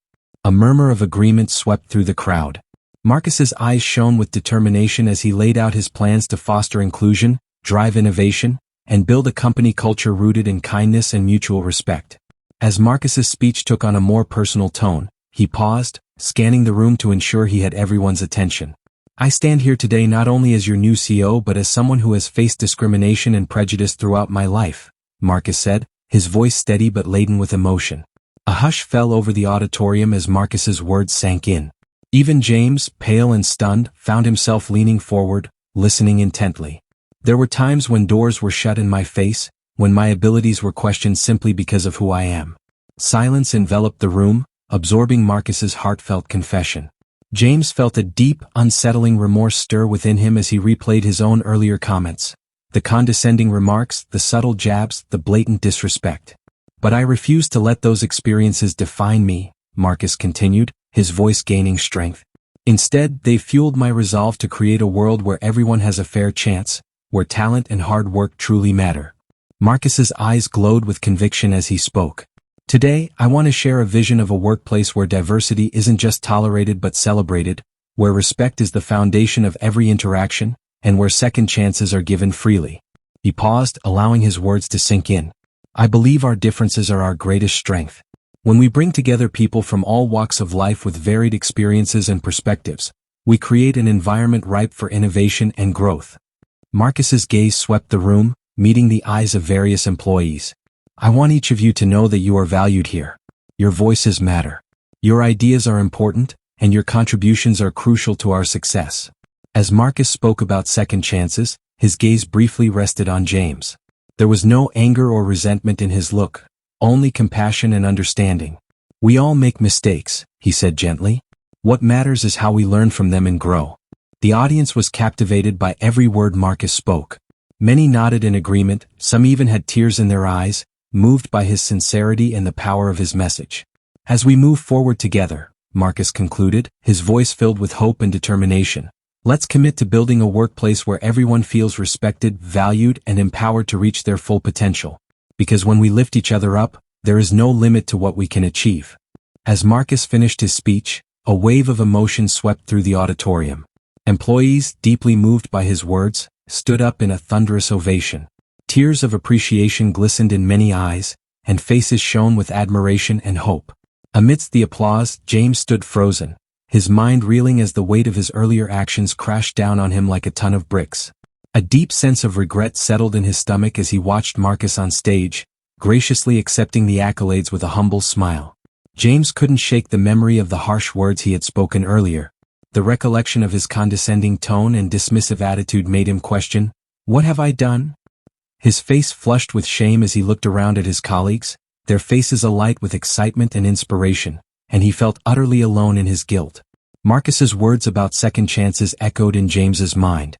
A murmur of agreement swept through the crowd. Marcus's eyes shone with determination as he laid out his plans to foster inclusion, drive innovation, and build a company culture rooted in kindness and mutual respect. As Marcus's speech took on a more personal tone, he paused, scanning the room to ensure he had everyone's attention. "I stand here today not only as your new CEO but as someone who has faced discrimination and prejudice throughout my life," Marcus said, his voice steady but laden with emotion. A hush fell over the auditorium as Marcus's words sank in. Even James, pale and stunned, found himself leaning forward, listening intently. "There were times when doors were shut in my face, when my abilities were questioned simply because of who I am." Silence enveloped the room, absorbing Marcus's heartfelt confession. James felt a deep, unsettling remorse stir within him as he replayed his own earlier comments. The condescending remarks, the subtle jabs, the blatant disrespect. "But I refuse to let those experiences define me," Marcus continued, his voice gaining strength. "Instead, they fueled my resolve to create a world where everyone has a fair chance, where talent and hard work truly matter." Marcus's eyes glowed with conviction as he spoke. "Today, I want to share a vision of a workplace where diversity isn't just tolerated but celebrated, where respect is the foundation of every interaction, and where second chances are given freely." He paused, allowing his words to sink in. "I believe our differences are our greatest strength. When we bring together people from all walks of life with varied experiences and perspectives, we create an environment ripe for innovation and growth." Marcus's gaze swept the room, meeting the eyes of various employees. "I want each of you to know that you are valued here. Your voices matter. Your ideas are important, and your contributions are crucial to our success." As Marcus spoke about second chances, his gaze briefly rested on James. There was no anger or resentment in his look, only compassion and understanding. "We all make mistakes," he said gently. "What matters is how we learn from them and grow." The audience was captivated by every word Marcus spoke. Many nodded in agreement, some even had tears in their eyes, moved by his sincerity and the power of his message. As we move forward together, Marcus concluded, his voice filled with hope and determination, let's commit to building a workplace where everyone feels respected, valued, and empowered to reach their full potential. Because when we lift each other up, there is no limit to what we can achieve. As Marcus finished his speech, a wave of emotion swept through the auditorium. Employees, deeply moved by his words, stood up in a thunderous ovation. Tears of appreciation glistened in many eyes, and faces shone with admiration and hope. Amidst the applause, James stood frozen, his mind reeling as the weight of his earlier actions crashed down on him like a ton of bricks. A deep sense of regret settled in his stomach as he watched Marcus on stage, graciously accepting the accolades with a humble smile. James couldn't shake the memory of the harsh words he had spoken earlier. The recollection of his condescending tone and dismissive attitude made him question, "What have I done?" His face flushed with shame as he looked around at his colleagues, their faces alight with excitement and inspiration, and he felt utterly alone in his guilt. Marcus's words about second chances echoed in James's mind.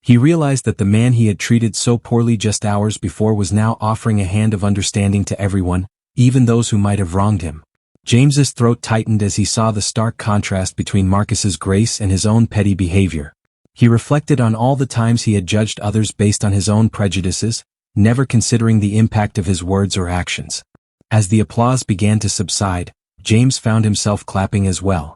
He realized that the man he had treated so poorly just hours before was now offering a hand of understanding to everyone, even those who might have wronged him. James's throat tightened as he saw the stark contrast between Marcus's grace and his own petty behavior. He reflected on all the times he had judged others based on his own prejudices, never considering the impact of his words or actions. As the applause began to subside, James found himself clapping as well.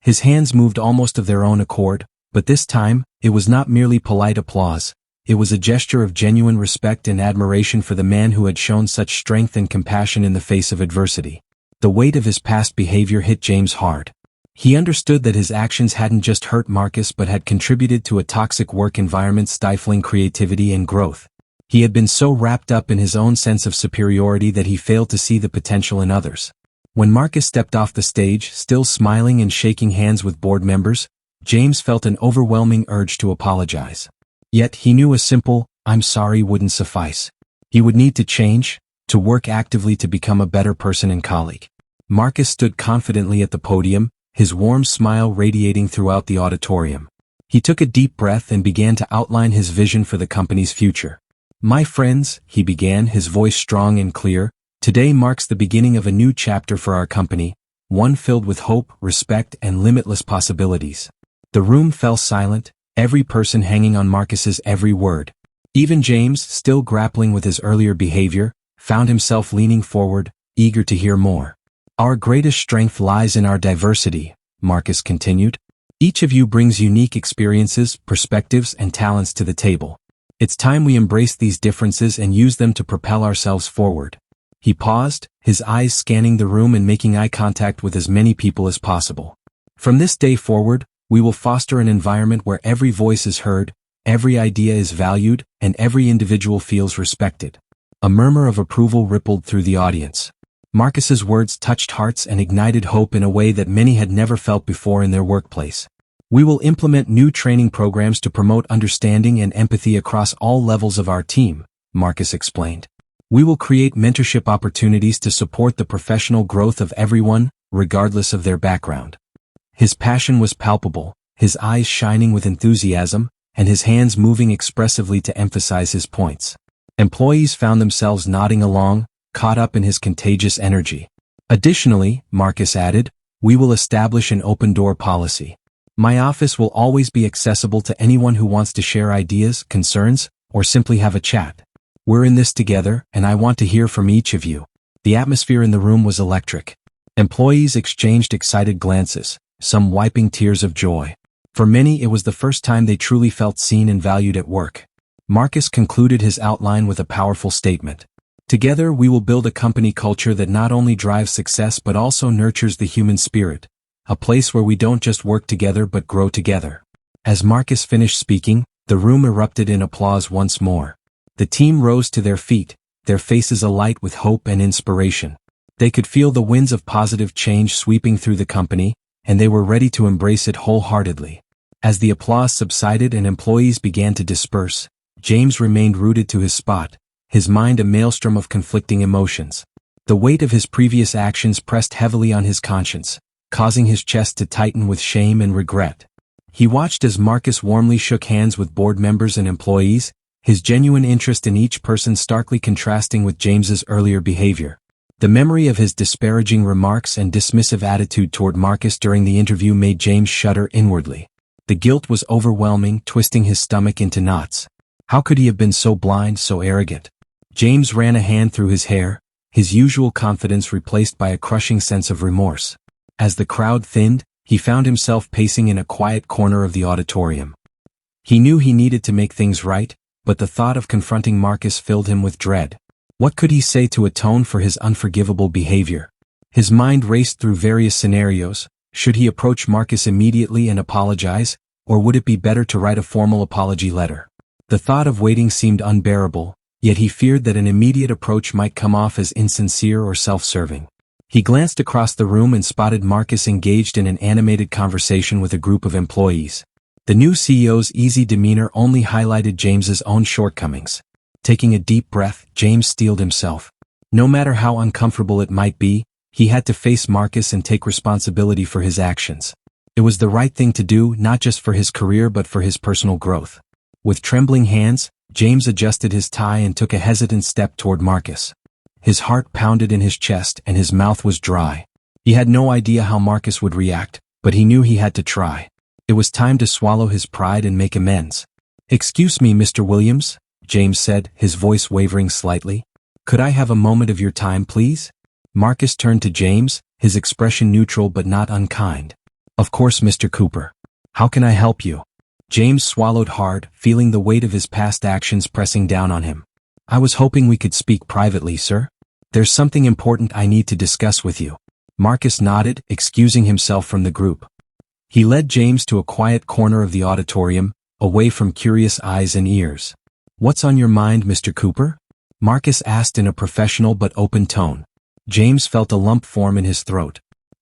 His hands moved almost of their own accord, but this time, it was not merely polite applause. It was a gesture of genuine respect and admiration for the man who had shown such strength and compassion in the face of adversity. The weight of his past behavior hit James hard. He understood that his actions hadn't just hurt Marcus but had contributed to a toxic work environment stifling creativity and growth. He had been so wrapped up in his own sense of superiority that he failed to see the potential in others. When Marcus stepped off the stage, still smiling and shaking hands with board members, James felt an overwhelming urge to apologize. Yet he knew a simple, "I'm sorry" wouldn't suffice. He would need to change, to work actively to become a better person and colleague. Marcus stood confidently at the podium, his warm smile radiating throughout the auditorium. He took a deep breath and began to outline his vision for the company's future. "My friends," he began, his voice strong and clear, "today marks the beginning of a new chapter for our company, one filled with hope, respect, and limitless possibilities." The room fell silent, every person hanging on Marcus's every word. Even James, still grappling with his earlier behavior, found himself leaning forward, eager to hear more. "Our greatest strength lies in our diversity," Marcus continued. "Each of you brings unique experiences, perspectives, and talents to the table. It's time we embrace these differences and use them to propel ourselves forward." He paused, his eyes scanning the room and making eye contact with as many people as possible. "From this day forward, we will foster an environment where every voice is heard, every idea is valued, and every individual feels respected." A murmur of approval rippled through the audience. Marcus's words touched hearts and ignited hope in a way that many had never felt before in their workplace. "We will implement new training programs to promote understanding and empathy across all levels of our team," Marcus explained. "We will create mentorship opportunities to support the professional growth of everyone, regardless of their background." His passion was palpable, his eyes shining with enthusiasm, and his hands moving expressively to emphasize his points. Employees found themselves nodding along, caught up in his contagious energy. "Additionally," Marcus added, "we will establish an open-door policy. My office will always be accessible to anyone who wants to share ideas, concerns, or simply have a chat. We're in this together, and I want to hear from each of you." The atmosphere in the room was electric. Employees exchanged excited glances, some wiping tears of joy. For many, it was the first time they truly felt seen and valued at work. Marcus concluded his outline with a powerful statement. "Together we will build a company culture that not only drives success but also nurtures the human spirit, a place where we don't just work together but grow together." As Marcus finished speaking, the room erupted in applause once more. The team rose to their feet, their faces alight with hope and inspiration. They could feel the winds of positive change sweeping through the company, and they were ready to embrace it wholeheartedly. As the applause subsided and employees began to disperse, James remained rooted to his spot, his mind a maelstrom of conflicting emotions. The weight of his previous actions pressed heavily on his conscience, causing his chest to tighten with shame and regret. He watched as Marcus warmly shook hands with board members and employees, his genuine interest in each person starkly contrasting with James's earlier behavior. The memory of his disparaging remarks and dismissive attitude toward Marcus during the interview made James shudder inwardly. The guilt was overwhelming, twisting his stomach into knots. How could he have been so blind, so arrogant? James ran a hand through his hair, his usual confidence replaced by a crushing sense of remorse. As the crowd thinned, he found himself pacing in a quiet corner of the auditorium. He knew he needed to make things right, but the thought of confronting Marcus filled him with dread. What could he say to atone for his unforgivable behavior? His mind raced through various scenarios. Should he approach Marcus immediately and apologize, or would it be better to write a formal apology letter? The thought of waiting seemed unbearable, yet he feared that an immediate approach might come off as insincere or self-serving. He glanced across the room and spotted Marcus engaged in an animated conversation with a group of employees. The new CEO's easy demeanor only highlighted James's own shortcomings. Taking a deep breath, James steeled himself. No matter how uncomfortable it might be, he had to face Marcus and take responsibility for his actions. It was the right thing to do, not just for his career but for his personal growth. With trembling hands, James adjusted his tie and took a hesitant step toward Marcus. His heart pounded in his chest and his mouth was dry. He had no idea how Marcus would react, but he knew he had to try. It was time to swallow his pride and make amends. "Excuse me, Mr. Williams," James said, his voice wavering slightly. "Could I have a moment of your time, please?" Marcus turned to James, his expression neutral but not unkind. "Of course, Mr. Cooper. How can I help you?" James swallowed hard, feeling the weight of his past actions pressing down on him. "I was hoping we could speak privately, sir. There's something important I need to discuss with you." Marcus nodded, excusing himself from the group. He led James to a quiet corner of the auditorium, away from curious eyes and ears. "What's on your mind, Mr. Cooper?" Marcus asked in a professional but open tone. James felt a lump form in his throat.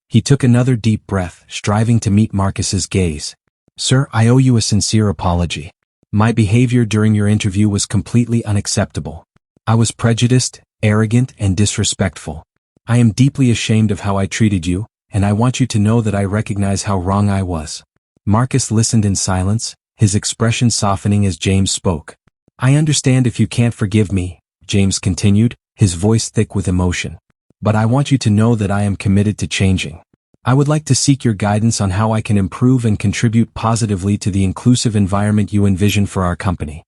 He took another deep breath, striving to meet Marcus's gaze. "Sir, I owe you a sincere apology. My behavior during your interview was completely unacceptable. I was prejudiced, arrogant, and disrespectful. I am deeply ashamed of how I treated you, and I want you to know that I recognize how wrong I was." Marcus listened in silence, his expression softening as James spoke. "I understand if you can't forgive me," James continued, his voice thick with emotion. "But I want you to know that I am committed to changing. I would like to seek your guidance on how I can improve and contribute positively to the inclusive environment you envision for our company."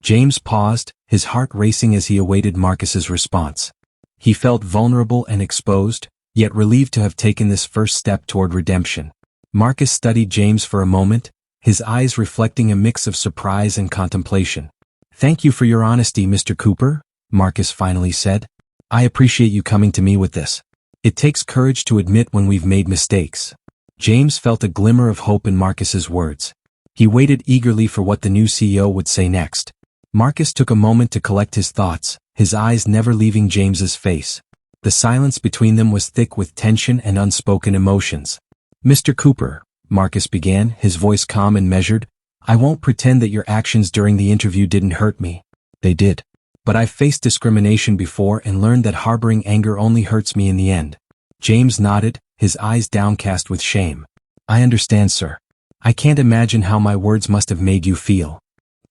James paused, his heart racing as he awaited Marcus's response. He felt vulnerable and exposed, yet relieved to have taken this first step toward redemption. Marcus studied James for a moment, his eyes reflecting a mix of surprise and contemplation. "Thank you for your honesty, Mr. Cooper," Marcus finally said. "I appreciate you coming to me with this. It takes courage to admit when we've made mistakes." James felt a glimmer of hope in Marcus's words. He waited eagerly for what the new CEO would say next. Marcus took a moment to collect his thoughts, his eyes never leaving James's face. The silence between them was thick with tension and unspoken emotions. "Mr. Cooper," Marcus began, his voice calm and measured, "I won't pretend that your actions during the interview didn't hurt me. They did. But I've faced discrimination before and learned that harboring anger only hurts me in the end." James nodded, his eyes downcast with shame. "I understand, sir. I can't imagine how my words must have made you feel."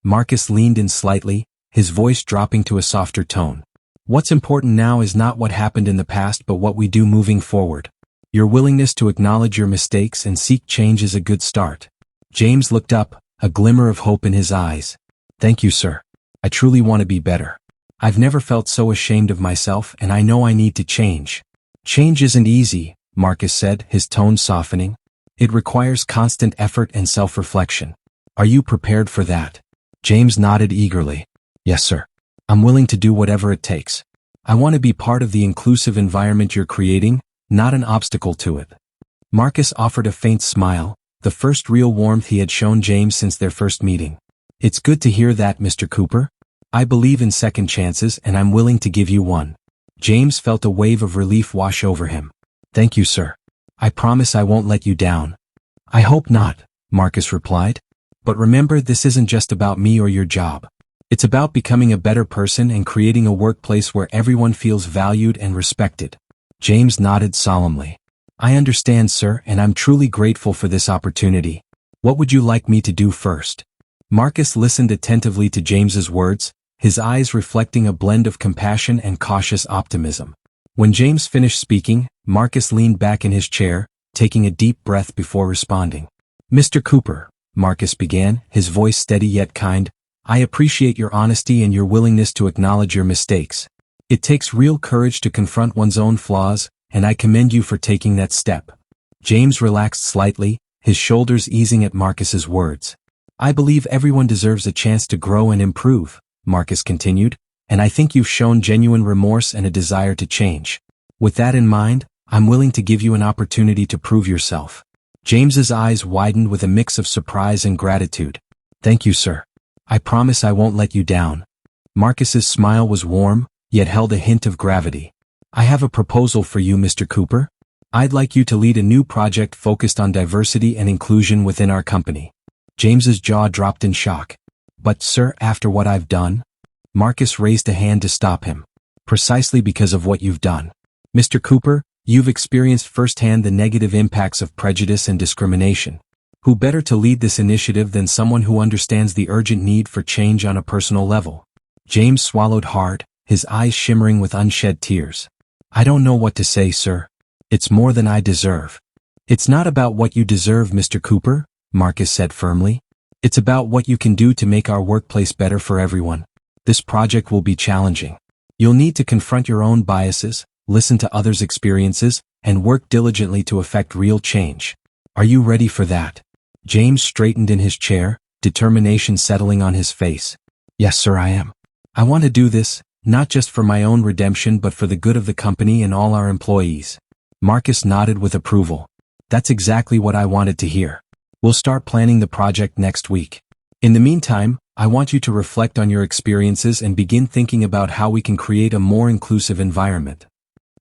Marcus leaned in slightly, his voice dropping to a softer tone. "What's important now is not what happened in the past but what we do moving forward. Your willingness to acknowledge your mistakes and seek change is a good start." James looked up, a glimmer of hope in his eyes. "Thank you, sir. I truly want to be better. I've never felt so ashamed of myself and I know I need to change." "Change isn't easy," Marcus said, his tone softening. "It requires constant effort and self-reflection. Are you prepared for that?" James nodded eagerly. "Yes, sir. I'm willing to do whatever it takes. I want to be part of the inclusive environment you're creating, not an obstacle to it." Marcus offered a faint smile, the first real warmth he had shown James since their first meeting. "It's good to hear that, Mr. Cooper. I believe in second chances and I'm willing to give you one." James felt a wave of relief wash over him. "Thank you, sir. I promise I won't let you down." "I hope not," Marcus replied. "But remember, this isn't just about me or your job. It's about becoming a better person and creating a workplace where everyone feels valued and respected." James nodded solemnly. "I understand, sir, and I'm truly grateful for this opportunity. What would you like me to do first?" Marcus listened attentively to James's words, his eyes reflecting a blend of compassion and cautious optimism. When James finished speaking, Marcus leaned back in his chair, taking a deep breath before responding. "Mr. Cooper," Marcus began, his voice steady yet kind, "I appreciate your honesty and your willingness to acknowledge your mistakes. It takes real courage to confront one's own flaws, and I commend you for taking that step." James relaxed slightly, his shoulders easing at Marcus's words. "I believe everyone deserves a chance to grow and improve," Marcus continued, "and I think you've shown genuine remorse and a desire to change. With that in mind, I'm willing to give you an opportunity to prove yourself." James's eyes widened with a mix of surprise and gratitude. "Thank you, sir. I promise I won't let you down." Marcus's smile was warm, yet held a hint of gravity. "I have a proposal for you, Mr. Cooper. I'd like you to lead a new project focused on diversity and inclusion within our company." James's jaw dropped in shock. "But, sir, after what I've done?" Marcus raised a hand to stop him. "Precisely because of what you've done. Mr. Cooper, you've experienced firsthand the negative impacts of prejudice and discrimination. Who better to lead this initiative than someone who understands the urgent need for change on a personal level?" James swallowed hard, his eyes shimmering with unshed tears. "I don't know what to say, sir. It's more than I deserve." "It's not about what you deserve, Mr. Cooper," Marcus said firmly. "It's about what you can do to make our workplace better for everyone. This project will be challenging. You'll need to confront your own biases, listen to others' experiences, and work diligently to effect real change. Are you ready for that?" James straightened in his chair, determination settling on his face. "Yes, sir, I am. I want to do this, not just for my own redemption but for the good of the company and all our employees." Marcus nodded with approval. "That's exactly what I wanted to hear. We'll start planning the project next week. In the meantime, I want you to reflect on your experiences and begin thinking about how we can create a more inclusive environment."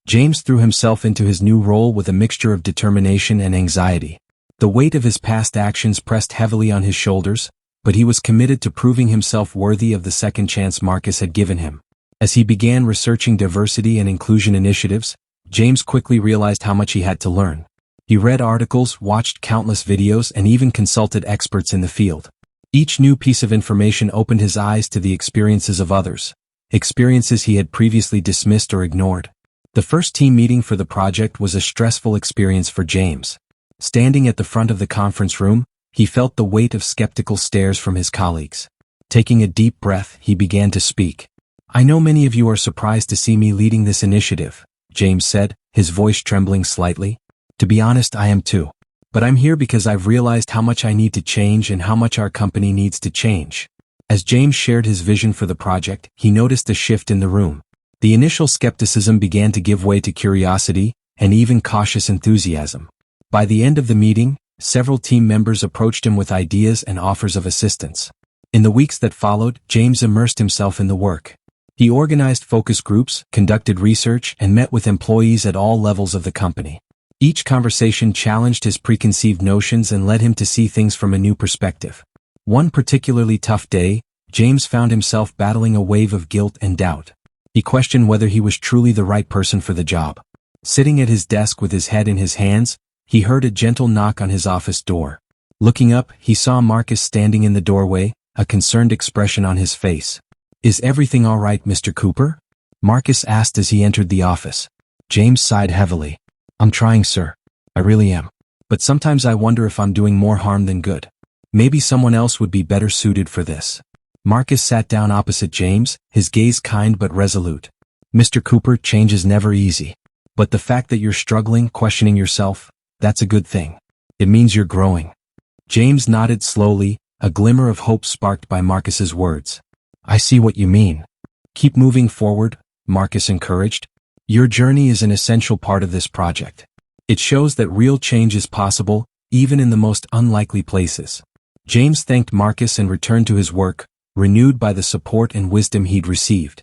James threw himself into his new role with a mixture of determination and anxiety. The weight of his past actions pressed heavily on his shoulders, but he was committed to proving himself worthy of the second chance Marcus had given him. As he began researching diversity and inclusion initiatives, James quickly realized how much he had to learn. He read articles, watched countless videos, and even consulted experts in the field. Each new piece of information opened his eyes to the experiences of others, experiences he had previously dismissed or ignored. The first team meeting for the project was a stressful experience for James. Standing at the front of the conference room, he felt the weight of skeptical stares from his colleagues. Taking a deep breath, he began to speak. "I know many of you are surprised to see me leading this initiative," James said, his voice trembling slightly. "To be honest, I am too. But I'm here because I've realized how much I need to change and how much our company needs to change." As James shared his vision for the project, he noticed a shift in the room. The initial skepticism began to give way to curiosity, and even cautious enthusiasm. By the end of the meeting, several team members approached him with ideas and offers of assistance. In the weeks that followed, James immersed himself in the work. He organized focus groups, conducted research, and met with employees at all levels of the company. Each conversation challenged his preconceived notions and led him to see things from a new perspective. One particularly tough day, James found himself battling a wave of guilt and doubt. He questioned whether he was truly the right person for the job. Sitting at his desk with his head in his hands, he heard a gentle knock on his office door. Looking up, he saw Marcus standing in the doorway, a concerned expression on his face. "Is everything all right, Mr. Cooper?" Marcus asked as he entered the office. James sighed heavily. "I'm trying, sir. I really am. But sometimes I wonder if I'm doing more harm than good. Maybe someone else would be better suited for this." Marcus sat down opposite James, his gaze kind but resolute. "Mr. Cooper, change is never easy. But the fact that you're struggling, questioning yourself, that's a good thing. It means you're growing." James nodded slowly, a glimmer of hope sparked by Marcus's words. "I see what you mean. Keep moving forward," Marcus encouraged. "Your journey is an essential part of this project. It shows that real change is possible, even in the most unlikely places." James thanked Marcus and returned to his work, renewed by the support and wisdom he'd received.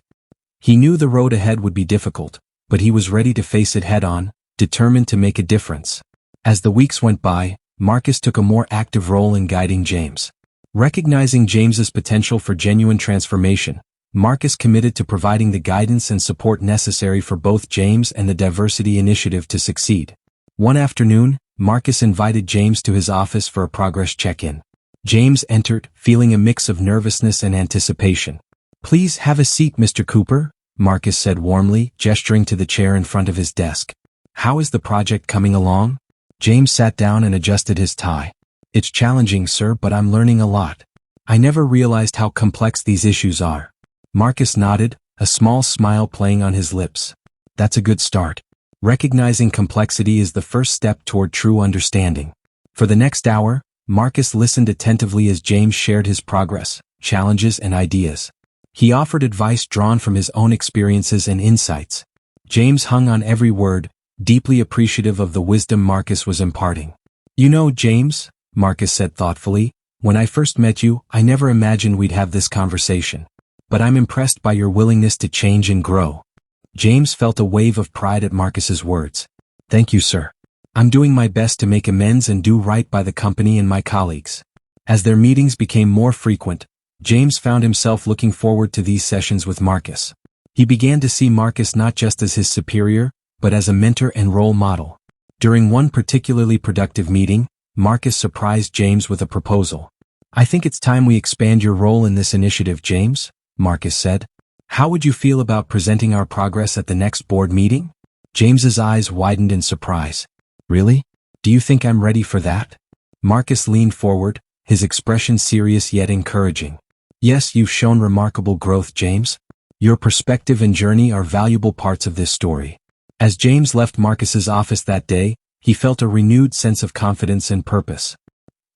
He knew the road ahead would be difficult, but he was ready to face it head-on, determined to make a difference. As the weeks went by, Marcus took a more active role in guiding James. Recognizing James's potential for genuine transformation, Marcus committed to providing the guidance and support necessary for both James and the diversity initiative to succeed. One afternoon, Marcus invited James to his office for a progress check-in. James entered, feeling a mix of nervousness and anticipation. "Please have a seat, Mr. Cooper," Marcus said warmly, gesturing to the chair in front of his desk. "How is the project coming along?" James sat down and adjusted his tie. "It's challenging, sir, but I'm learning a lot. I never realized how complex these issues are." Marcus nodded, a small smile playing on his lips. "That's a good start. Recognizing complexity is the first step toward true understanding." For the next hour, Marcus listened attentively as James shared his progress, challenges, and ideas. He offered advice drawn from his own experiences and insights. James hung on every word, deeply appreciative of the wisdom Marcus was imparting. "You know, James," Marcus said thoughtfully, "when I first met you, I never imagined we'd have this conversation. But I'm impressed by your willingness to change and grow." James felt a wave of pride at Marcus's words. "Thank you, sir. I'm doing my best to make amends and do right by the company and my colleagues." As their meetings became more frequent, James found himself looking forward to these sessions with Marcus. He began to see Marcus not just as his superior, but as a mentor and role model. During one particularly productive meeting, Marcus surprised James with a proposal. "I think it's time we expand your role in this initiative, James," Marcus said. "How would you feel about presenting our progress at the next board meeting?" James's eyes widened in surprise. "Really? Do you think I'm ready for that?" Marcus leaned forward, his expression serious yet encouraging. "Yes, you've shown remarkable growth, James. Your perspective and journey are valuable parts of this story." As James left Marcus's office that day, he felt a renewed sense of confidence and purpose.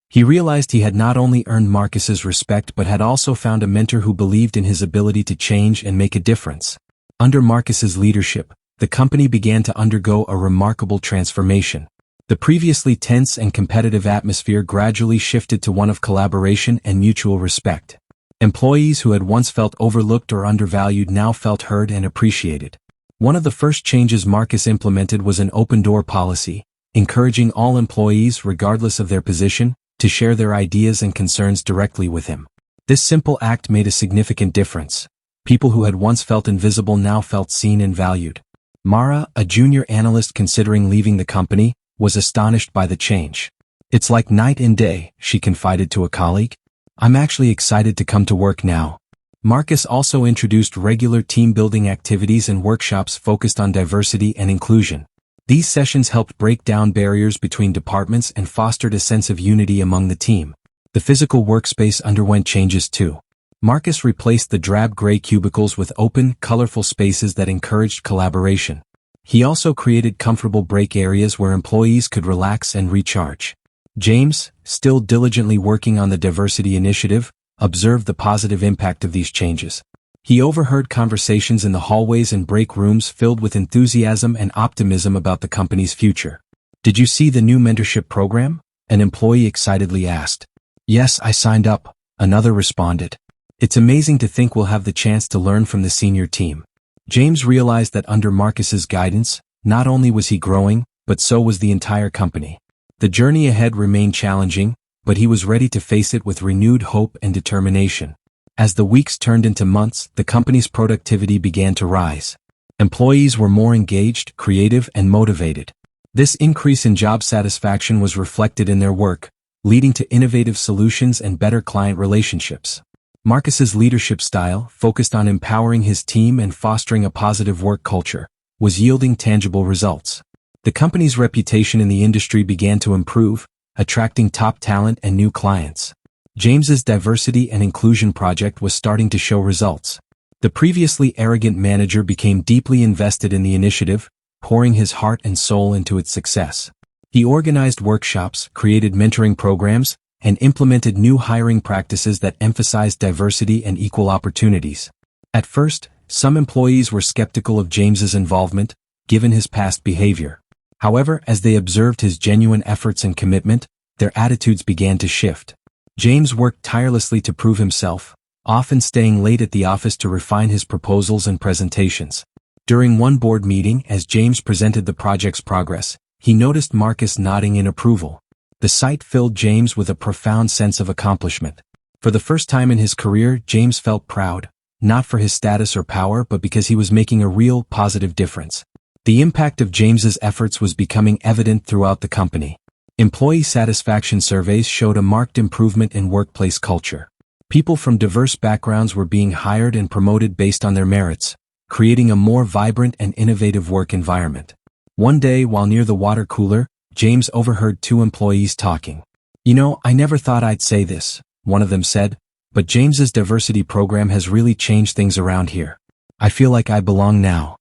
He realized he had not only earned Marcus's respect but had also found a mentor who believed in his ability to change and make a difference. Under Marcus's leadership, the company began to undergo a remarkable transformation. The previously tense and competitive atmosphere gradually shifted to one of collaboration and mutual respect. Employees who had once felt overlooked or undervalued now felt heard and appreciated. One of the first changes Marcus implemented was an open-door policy, encouraging all employees, regardless of their position, to share their ideas and concerns directly with him. This simple act made a significant difference. People who had once felt invisible now felt seen and valued. Mara, a junior analyst considering leaving the company, was astonished by the change. "It's like night and day," she confided to a colleague. "I'm actually excited to come to work now." Marcus also introduced regular team-building activities and workshops focused on diversity and inclusion. These sessions helped break down barriers between departments and fostered a sense of unity among the team. The physical workspace underwent changes too. Marcus replaced the drab gray cubicles with open, colorful spaces that encouraged collaboration. He also created comfortable break areas where employees could relax and recharge. James, still diligently working on the diversity initiative, observed the positive impact of these changes. He overheard conversations in the hallways and break rooms filled with enthusiasm and optimism about the company's future. "Did you see the new mentorship program?" an employee excitedly asked. "Yes, I signed up," another responded. "It's amazing to think we'll have the chance to learn from the senior team." James realized that under Marcus's guidance, not only was he growing, but so was the entire company. The journey ahead remained challenging, but he was ready to face it with renewed hope and determination. As the weeks turned into months, the company's productivity began to rise. Employees were more engaged, creative, and motivated. This increase in job satisfaction was reflected in their work, leading to innovative solutions and better client relationships. Marcus's leadership style, focused on empowering his team and fostering a positive work culture, was yielding tangible results. The company's reputation in the industry began to improve, attracting top talent and new clients. James's diversity and inclusion project was starting to show results. The previously arrogant manager became deeply invested in the initiative, pouring his heart and soul into its success. He organized workshops, created mentoring programs, and implemented new hiring practices that emphasized diversity and equal opportunities. At first, some employees were skeptical of James's involvement, given his past behavior. However, as they observed his genuine efforts and commitment, their attitudes began to shift. James worked tirelessly to prove himself, often staying late at the office to refine his proposals and presentations. During one board meeting, as James presented the project's progress, he noticed Marcus nodding in approval. The sight filled James with a profound sense of accomplishment. For the first time in his career, James felt proud, not for his status or power but because he was making a real, positive difference. The impact of James's efforts was becoming evident throughout the company. Employee satisfaction surveys showed a marked improvement in workplace culture. People from diverse backgrounds were being hired and promoted based on their merits, creating a more vibrant and innovative work environment. One day, while near the water cooler, James overheard two employees talking. "You know, I never thought I'd say this," one of them said, "but James's diversity program has really changed things around here. I feel like I belong now."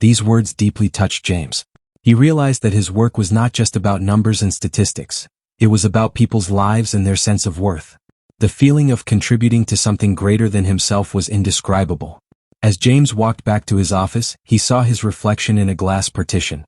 These words deeply touched James. He realized that his work was not just about numbers and statistics. It was about people's lives and their sense of worth. The feeling of contributing to something greater than himself was indescribable. As James walked back to his office, he saw his reflection in a glass partition.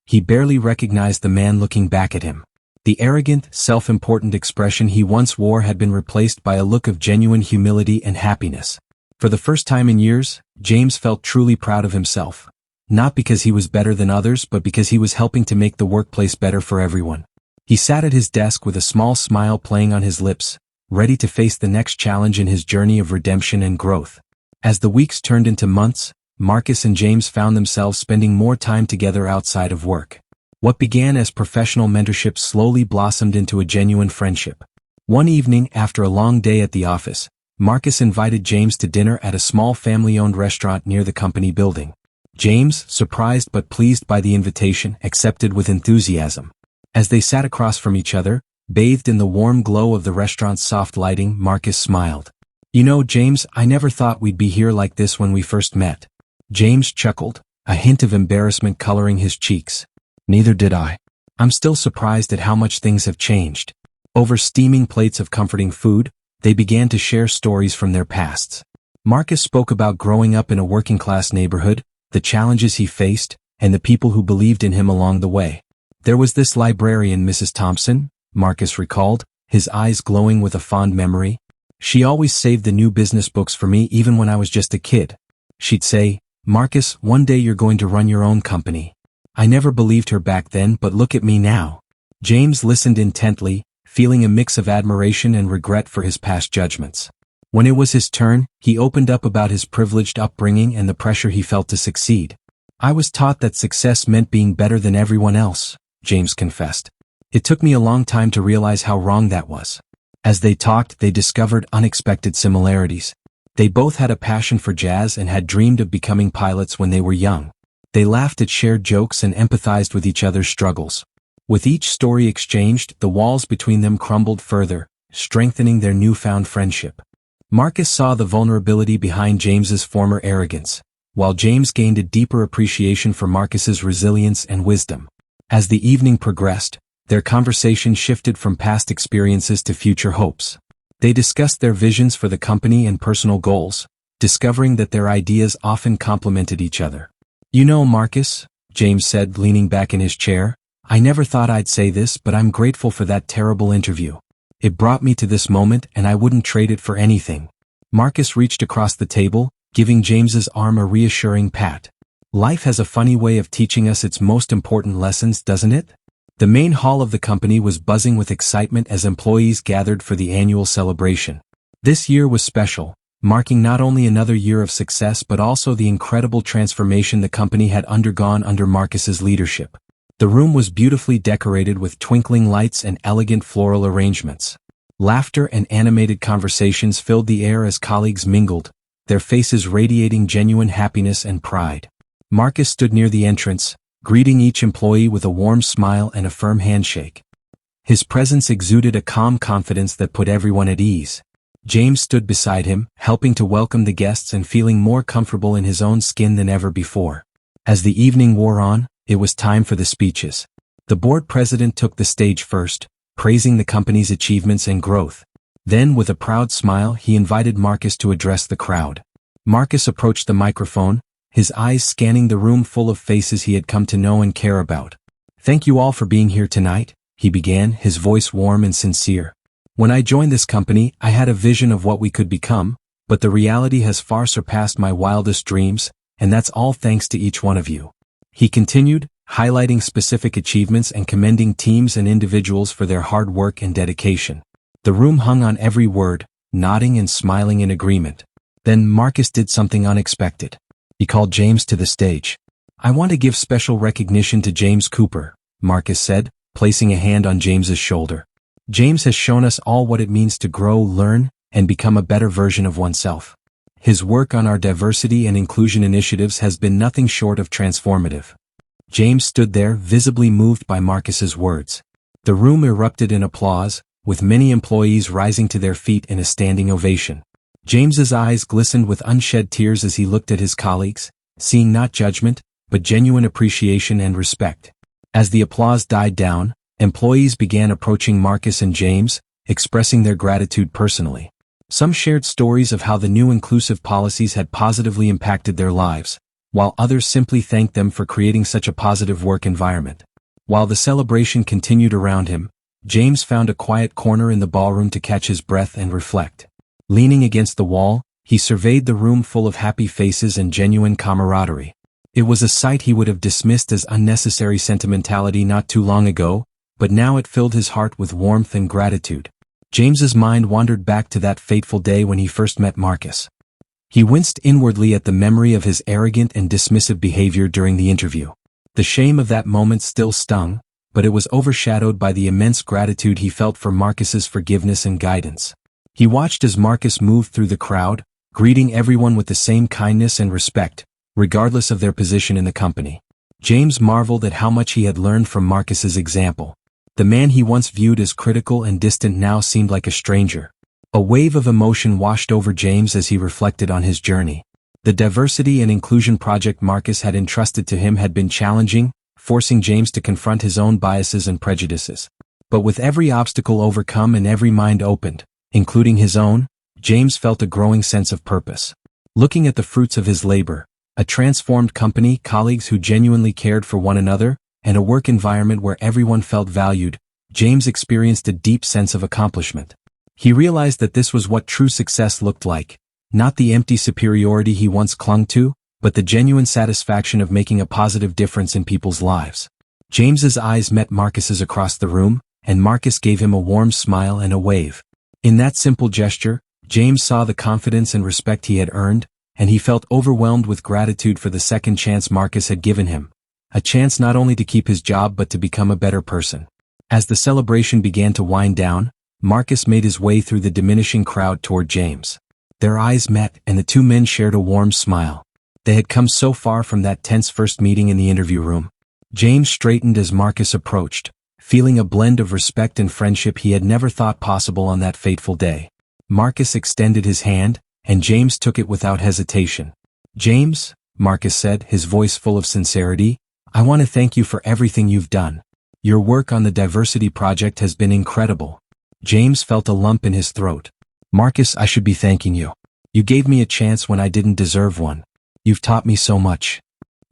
He barely recognized the man looking back at him. The arrogant, self-important expression he once wore had been replaced by a look of genuine humility and happiness. For the first time in years, James felt truly proud of himself. Not because he was better than others, but because he was helping to make the workplace better for everyone. He sat at his desk with a small smile playing on his lips, ready to face the next challenge in his journey of redemption and growth. As the weeks turned into months, Marcus and James found themselves spending more time together outside of work. What began as professional mentorship slowly blossomed into a genuine friendship. One evening, after a long day at the office, Marcus invited James to dinner at a small family-owned restaurant near the company building. James, surprised but pleased by the invitation, accepted with enthusiasm. As they sat across from each other, bathed in the warm glow of the restaurant's soft lighting, Marcus smiled. "You know, James, I never thought we'd be here like this when we first met." James chuckled, a hint of embarrassment coloring his cheeks. "Neither did I. I'm still surprised at how much things have changed." Over steaming plates of comforting food, they began to share stories from their pasts. Marcus spoke about growing up in a working-class neighborhood, the challenges he faced, and the people who believed in him along the way. "There was this librarian, Mrs. Thompson," Marcus recalled, his eyes glowing with a fond memory. "She always saved the new business books for me even when I was just a kid. She'd say, 'Marcus, one day you're going to run your own company.' I never believed her back then, but look at me now." James listened intently, feeling a mix of admiration and regret for his past judgments. When it was his turn, he opened up about his privileged upbringing and the pressure he felt to succeed. "I was taught that success meant being better than everyone else," James confessed. "It took me a long time to realize how wrong that was." As they talked, they discovered unexpected similarities. They both had a passion for jazz and had dreamed of becoming pilots when they were young. They laughed at shared jokes and empathized with each other's struggles. With each story exchanged, the walls between them crumbled further, strengthening their newfound friendship. Marcus saw the vulnerability behind James's former arrogance, while James gained a deeper appreciation for Marcus's resilience and wisdom. As the evening progressed, their conversation shifted from past experiences to future hopes. They discussed their visions for the company and personal goals, discovering that their ideas often complemented each other. "You know, Marcus," James said, leaning back in his chair, "I never thought I'd say this, but I'm grateful for that terrible interview. It brought me to this moment, and I wouldn't trade it for anything." Marcus reached across the table, giving James's arm a reassuring pat. "Life has a funny way of teaching us its most important lessons, doesn't it?" The main hall of the company was buzzing with excitement as employees gathered for the annual celebration. This year was special, marking not only another year of success but also the incredible transformation the company had undergone under Marcus's leadership. The room was beautifully decorated with twinkling lights and elegant floral arrangements. Laughter and animated conversations filled the air as colleagues mingled, their faces radiating genuine happiness and pride. Marcus stood near the entrance, greeting each employee with a warm smile and a firm handshake. His presence exuded a calm confidence that put everyone at ease. James stood beside him, helping to welcome the guests and feeling more comfortable in his own skin than ever before. As the evening wore on, it was time for the speeches. The board president took the stage first, praising the company's achievements and growth. Then, with a proud smile, he invited Marcus to address the crowd. Marcus approached the microphone, his eyes scanning the room full of faces he had come to know and care about. "Thank you all for being here tonight," he began, his voice warm and sincere. "When I joined this company, I had a vision of what we could become, but the reality has far surpassed my wildest dreams, and that's all thanks to each one of you." He continued, highlighting specific achievements and commending teams and individuals for their hard work and dedication. The room hung on every word, nodding and smiling in agreement. Then Marcus did something unexpected. He called James to the stage. "I want to give special recognition to James Cooper," Marcus said, placing a hand on James's shoulder. James has shown us all what it means to grow, learn, and become a better version of oneself. His work on our diversity and inclusion initiatives has been nothing short of transformative. James stood there, visibly moved by Marcus's words. The room erupted in applause, with many employees rising to their feet in a standing ovation. James's eyes glistened with unshed tears as he looked at his colleagues, seeing not judgment, but genuine appreciation and respect. As the applause died down, employees began approaching Marcus and James, expressing their gratitude personally. Some shared stories of how the new inclusive policies had positively impacted their lives, while others simply thanked them for creating such a positive work environment. While the celebration continued around him, James found a quiet corner in the ballroom to catch his breath and reflect. Leaning against the wall, he surveyed the room full of happy faces and genuine camaraderie. It was a sight he would have dismissed as unnecessary sentimentality not too long ago, but now it filled his heart with warmth and gratitude. James's mind wandered back to that fateful day when he first met Marcus. He winced inwardly at the memory of his arrogant and dismissive behavior during the interview. The shame of that moment still stung, but it was overshadowed by the immense gratitude he felt for Marcus's forgiveness and guidance. He watched as Marcus moved through the crowd, greeting everyone with the same kindness and respect, regardless of their position in the company. James marveled at how much he had learned from Marcus's example. The man he once viewed as critical and distant now seemed like a stranger. A wave of emotion washed over James as he reflected on his journey. The diversity and inclusion project Marcus had entrusted to him had been challenging, forcing James to confront his own biases and prejudices. But with every obstacle overcome and every mind opened, including his own, James felt a growing sense of purpose. Looking at the fruits of his labor, a transformed company, colleagues who genuinely cared for one another, and a work environment where everyone felt valued, James experienced a deep sense of accomplishment. He realized that this was what true success looked like, not the empty superiority he once clung to, but the genuine satisfaction of making a positive difference in people's lives. James's eyes met Marcus's across the room, and Marcus gave him a warm smile and a wave. In that simple gesture, James saw the confidence and respect he had earned, and he felt overwhelmed with gratitude for the second chance Marcus had given him. A chance not only to keep his job but to become a better person. As the celebration began to wind down, Marcus made his way through the diminishing crowd toward James. Their eyes met, and the two men shared a warm smile. They had come so far from that tense first meeting in the interview room. James straightened as Marcus approached, feeling a blend of respect and friendship he had never thought possible on that fateful day. Marcus extended his hand, and James took it without hesitation. "James," Marcus said, his voice full of sincerity, "I want to thank you for everything you've done. Your work on the diversity project has been incredible." James felt a lump in his throat. "Marcus, I should be thanking you. You gave me a chance when I didn't deserve one. You've taught me so much."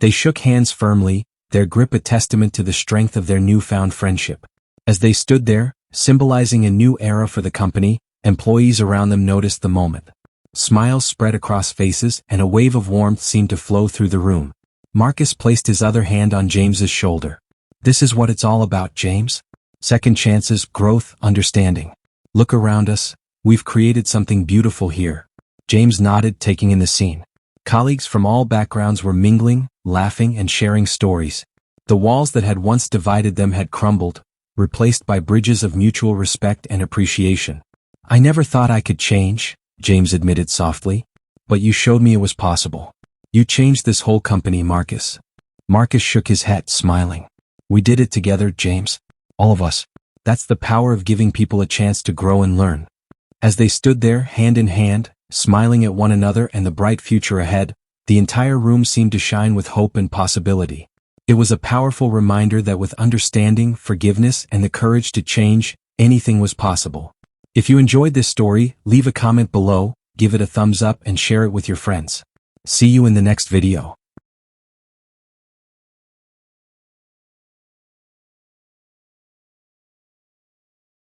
They shook hands firmly, their grip a testament to the strength of their newfound friendship. As they stood there, symbolizing a new era for the company, employees around them noticed the moment. Smiles spread across faces, and a wave of warmth seemed to flow through the room. Marcus placed his other hand on James's shoulder. "This is what it's all about, James. Second chances, growth, understanding. Look around us, we've created something beautiful here." James nodded, taking in the scene. Colleagues from all backgrounds were mingling, laughing, and sharing stories. The walls that had once divided them had crumbled, replaced by bridges of mutual respect and appreciation. "I never thought I could change," James admitted softly. "But you showed me it was possible. You changed this whole company, Marcus." Marcus shook his head, smiling. "We did it together, James. All of us. That's the power of giving people a chance to grow and learn." As they stood there, hand in hand, smiling at one another and the bright future ahead, the entire room seemed to shine with hope and possibility. It was a powerful reminder that with understanding, forgiveness, and the courage to change, anything was possible. If you enjoyed this story, leave a comment below, give it a thumbs up, and share it with your friends. See you in the next video.